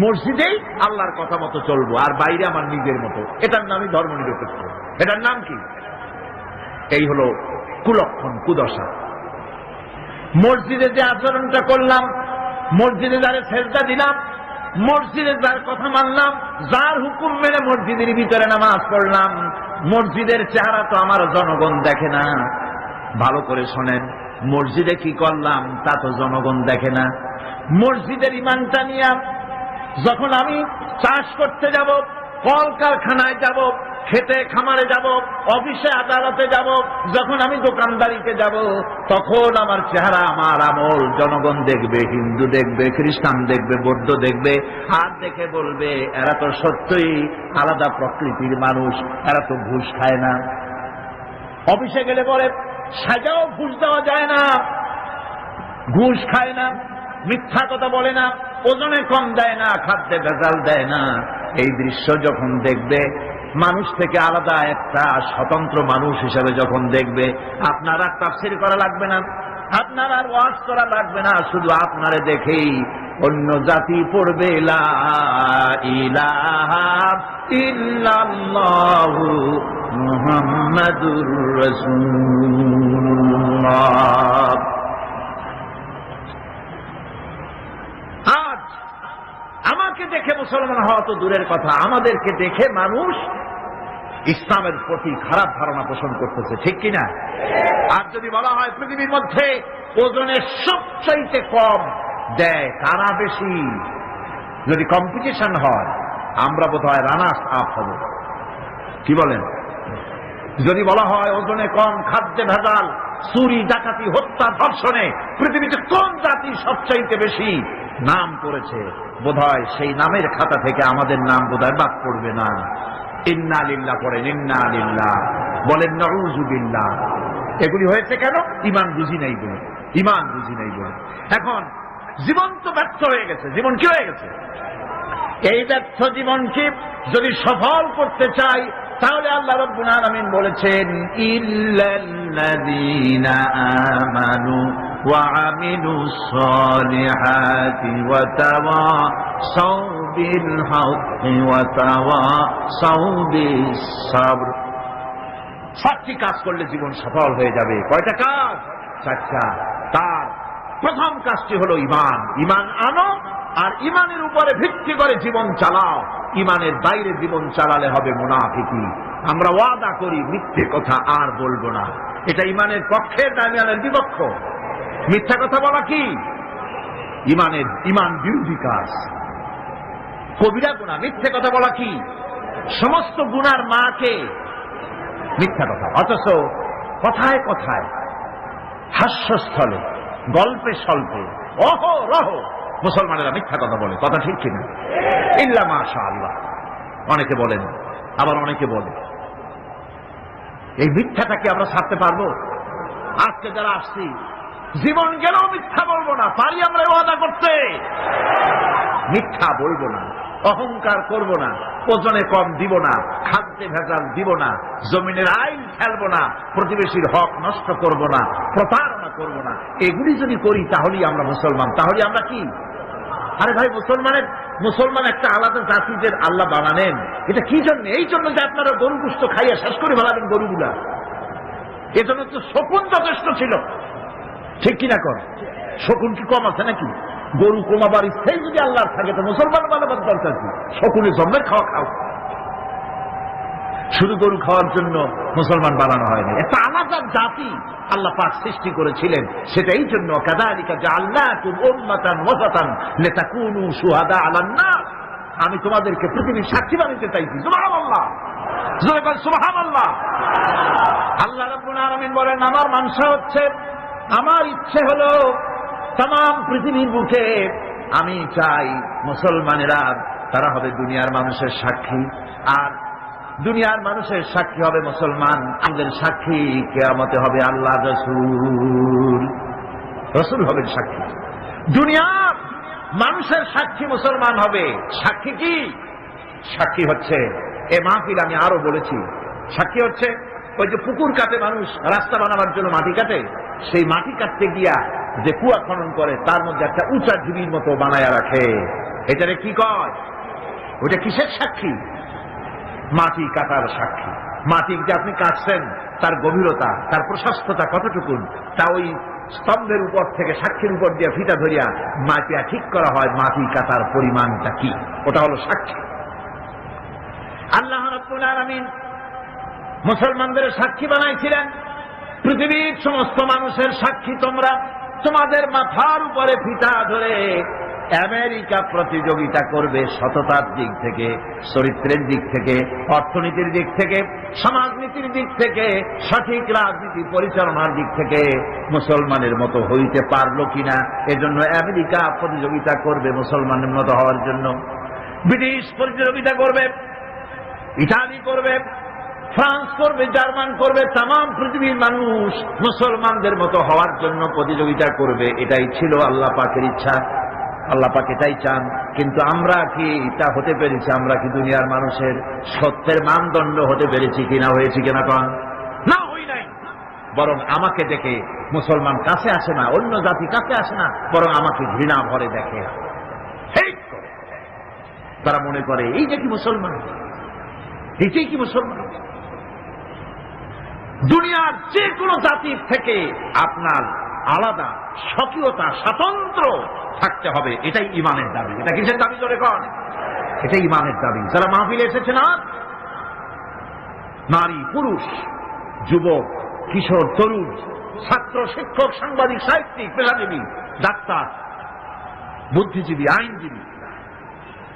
মসজিদেই আল্লাহর কথা মতো চলবো আর বাইরে আমার নিজের মতো, এটার নামই ধর্ম নিরপেক্ষ। এটার নাম কি? এই হলো কুলক্ষণ, কুদশা। মসজিদে যে আচরণটা করলাম, মসজিদে যারে সেজদা দিলাম, মসজিদে যার কথা মানলাম, যার হুকুম মেনে মসজিদের ভিতরে নামাজ পড়লাম, মসজিদের চেহারা তো আমার জনগণ দেখে না। ভালো করে শোনেন, মসজিদে কি করলাম তা তো জনগণ দেখে না। মসজিদের ইমানটা নিয়ে যখন আমি চাষ করতে যাব, কলকারখানায় যাব, খেতে খামারে যাব, অফিসে আদালতে যাব, যখন আমি দোকানদারিতে যাব, তখন আমার চেহারা, আমার আমল জনগণ দেখবে, হিন্দু দেখবে, খ্রিস্টান দেখবে, বৌদ্ধ দেখবে, আর দেখে বলবে এরা তো সত্যই আলাদা প্রকৃতির মানুষ, এরা তো ঘুষ খায় না। অফিসে গেলে পরে সাজাও ঘুষ দেওয়া যায় না, ঘুষ খায় না, মিথ্যা কথা বলে না, ওজনে কম দেয় না, খাদ্যে ভেজাল দেয় না। এই দৃশ্য যখন দেখবে, মানুষ থেকে আলাদা একটা স্বতন্ত্র মানুষ হিসেবে যখন দেখবে, আপনার আর তাফসীর করা লাগবে না, আপনার আর ওয়াজ করা লাগবে না, শুধু আপনারে দেখেই অন্য জাতি পড়বে লা ইলাহা ইল্লাল্লাহু মুহাম্মাদুর রাসূলুল্লাহ। আজ আমাকে দেখে মুসলমান হওয়া তো দূরের কথা, আমাদেরকে দেখে মানুষ ইসলামের প্রতি খারাপ ধারণা পোষণ করতেছে, ঠিক কিনা? আর যদি বলা হয় পৃথিবীর মধ্যে ওজনের সবচাইতে কম দেয় কারা বেশি, যদি কম্পিটিশন হয় আমরা বোধহয় রানার্স আপ হব, কি বলেন? যদি বলা হয় ওজনে কম, খাদ্যে ভেজাল, চুরি ডাকাতি হত্যা ধর্ষণে পৃথিবীতে কোন জাতি সবচাইতে বেশি নাম করেছে, বোধহয় সেই নামের খাতা থেকে আমাদের নাম বোধহয় বাদ পড়বে না। ইন্না লিল্লাহ পড়েন, ইন্না লিল্লাহ বলেন, নাউযু বিল্লাহ। এগুলি হয়েছে কেন? ইমান বুঝি নাই বলে, ইমান বুঝি নাই বলে। এখন জীবন তো ব্যর্থ হয়ে গেছে, জীবন কি হয়ে গেছে? এই ব্যর্থ জীবনকে যদি সফল করতে চাই, তাহলে আল্লাহ রাব্বুল আলামিন বলেছেন ইল্লাল্লাযীনা আমানু وعملوا الصالحات وتواصوا بالحق وتواصوا بالصبر। 7টি কাজ করলে জীবন সফল হয়ে যাবে। কয়টা কাজ? 4টা। তার প্রথম কাজটি হলো ঈমান। ঈমান আনো আর ঈমানের উপরে ভিত্তি করে জীবন চালাও। ঈমানের বাইরে জীবন চালালে হবে মুনাফিকি। আমরা ওয়াদা করি মিথ্যে কথা আর বলবো না, এটা ঈমানের পক্ষে না ঈমানের বিপক্ষ? মিথ্যা কথা বলা কি ঈমান বিরোধী কাজ, কবিরা গুনাহ। মিথ্যে কথা বলা কি? সমস্ত গুনার মাকে মিথ্যা কথা। অথচ কথায় কথায়, হাস্যস্থলে, গল্পে স্বল্পে, অহরহ মুসলমানেরা মিথ্যা কথা বলে। কথা ঠিক কিনা? ইল্লা মাশাআল্লাহ। অনেকে বলেন, আবার অনেকে বলে। এই মিথ্যাটাকে আমরা ছাড়তে পারবো? আজকে যারা আসছি, জীবন গেলেও মিথ্যা বলবো না। পারি আমরা ওয়াদা করতে? মিথ্যা বলবো না, অহংকার করব না, ওজনে কম দিব না, খাদ্যে ভেজাল দিব না, জমিনের আইন ফেলবো না, প্রতিবেশীর হক নষ্ট করব না, প্রতারণা করব না। এগুলি যদি করি তাহলেই আমরা মুসলমান। তাহলে আমরা কি? আরে ভাই, মুসলমান একটা আলাদা জাতিদের আল্লাহ বানালেন। এটা কি জন্য? এই জন্য যে আপনারা গরু গোশত খাইয়া শেষ করে ফেলাবেন গরুগুলা। এজন্য তো শকুন যথেষ্ট ছিল, ঠিক কিনা? কর শকুন কি কম আছে নাকি? গরু কমাবার ইচ্ছাই যদি আল্লাহর থাকে তো মুসলমান বানাবার দরকার কি? শকুনের জন্মের খাওয়া খাও। শুধু গরু খাওয়ার জন্য মুসলমান বানানো হয়নি, একটা আলাদা জাতি আল্লাহ পাক সৃষ্টি করেছিলেন। সেটাই জন্য কাযালিকা জাআলনাকুম উম্মাতান ওয়াসাতান লিতাকুনু শুহাদা আলান নাস। আমি তোমাদেরকে পৃথিবীর সাক্ষী বানাতে চাইছি। সুবহানাল্লাহ, জোরে বল সুবহানাল্লাহ। আল্লাহ রাব্বুল আলামিন বলেন, আমার মানসা হচ্ছে, আমার ইচ্ছে হলো তাম পৃথিবীর বুকে আমি চাই মুসলমানেরা তারা হবে দুনিয়ার মানুষের সাক্ষী, আর দুনিয়ার মানুষের সাক্ষী হবে মুসলমান। আমাদের সাক্ষী কিয়ামতে হবে আল্লাহ রসুল হবেন সাক্ষী। দুনিয়ার মানুষের সাক্ষী মুসলমান হবে। সাক্ষী কি? সাক্ষী হচ্ছে, এ মাহফিল আমি আরো বলেছি, সাক্ষী হচ্ছে ওই যে পুকুর কাটে মানুষ, রাস্তা বানাবার জন্য মাটি কাটে, সেই মাটি কাটতে গিয়া যে কুয়া খনন করে তার মধ্যে একটা উঁচা ঢিবির মতো বানায়া রাখে। এটারে কি কয়? ওটা কিসের সাক্ষী? মাটি কাটার সাক্ষী। মাটি যে আপনি কাটছেন, তার গভীরতা, তার প্রশস্ততা কতটুকু, তা ওই স্তম্ভের উপর থেকে সাক্ষীর উপর দিয়ে ফিতা ধরিয়া মাটিয়া ঠিক করা হয় মাটি কাটার পরিমাণটা কি। ওটা হলো সাক্ষী। আল্লাহ রাব্বুল আলামিন মুসলমানদের সাক্ষী বানাইছিলেন। পৃথিবীর সমস্ত মানুষের সাক্ষী তোমরা। তোমাদের মাথার উপরে ফিতা ধরে আমেরিকা প্রতিযোগিতা করবে সততার দিক থেকে, চরিত্রের দিক থেকে, অর্থনীতির দিক থেকে, সমাজনীতির দিক থেকে, সঠিক রাজনীতি পরিচালনার দিক থেকে মুসলমানের মতো হইতে পারলো কিনা, এজন্য আমেরিকা প্রতিযোগিতা করবে মুসলমানের মতো হওয়ার জন্য। ব্রিটিশ প্রতিযোগিতা করবে, ইটালি করবে, ফ্রান্স করবে, জার্মান করবে, তাম পৃথিবীর মানুষ মুসলমানদের মতো হওয়ার জন্য প্রতিযোগিতা করবে। এটাই ছিল আল্লাহ পাকের ইচ্ছা। আল্লাহ পাক এটাই চান। কিন্তু আমরা কি তা হতে পেরেছি? আমরা কি দুনিয়ার মানুষের সত্যের মানদণ্ড হতে পেরেছি কিনা? হয়েছি কিনা? কন না, হই নাই। বরং আমাকে দেখে মুসলমান কাছে আসে না, অন্য জাতি কাছে আসে না, বরং আমাকে ঘৃণা ভরে দেখে। তারা মনে করে এই যে কি মুসলমান, এইটাই কি মুসলমান। দুনিয়ার যে কোনো জাতির থেকে আপনার আলাদা স্বকীয়তা, স্বাতন্ত্র থাকতে হবে। এটাই ইমানের দাবি। এটা কিসের দাবি? জোরে কন। এটাই ইমানের দাবি। যারা মাহফিলে এসেছে না, নারী, পুরুষ, যুবক, কিশোর, তরুণ, ছাত্র, শিক্ষক, সাংবাদিক, সাহিত্যিক, পেশাজীবী, ডাক্তার, বুদ্ধিজীবী, আইনজীবী,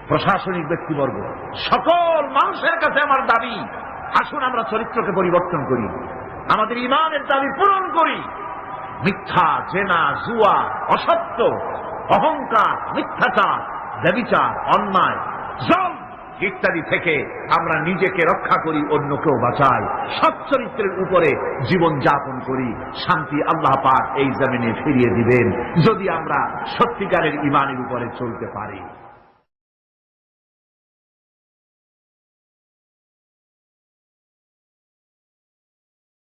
প্রশাসনিক ব্যক্তিবর্গ, সকল মানুষের কাছে আমার দাবি, আসুন আমরা চরিত্রকে পরিবর্তন করি, আমাদের ইমানের দাবি পূরণ করি। মিথ্যা, জেনা, জুয়া, অসত্য, অহংকার, মিথ্যাচার, ব্যভিচার, অন্যায়, জল ইত্যাদি থেকে আমরা নিজেকে রক্ষা করি, অন্যকেও বাঁচাই, সৎ চরিত্রের উপরে জীবন যাপন করি। শান্তি আল্লাহ পাক এই জমিনে ফিরিয়ে দিবেন যদি আমরা সত্যিকারের ইমানের উপরে চলতে পারি।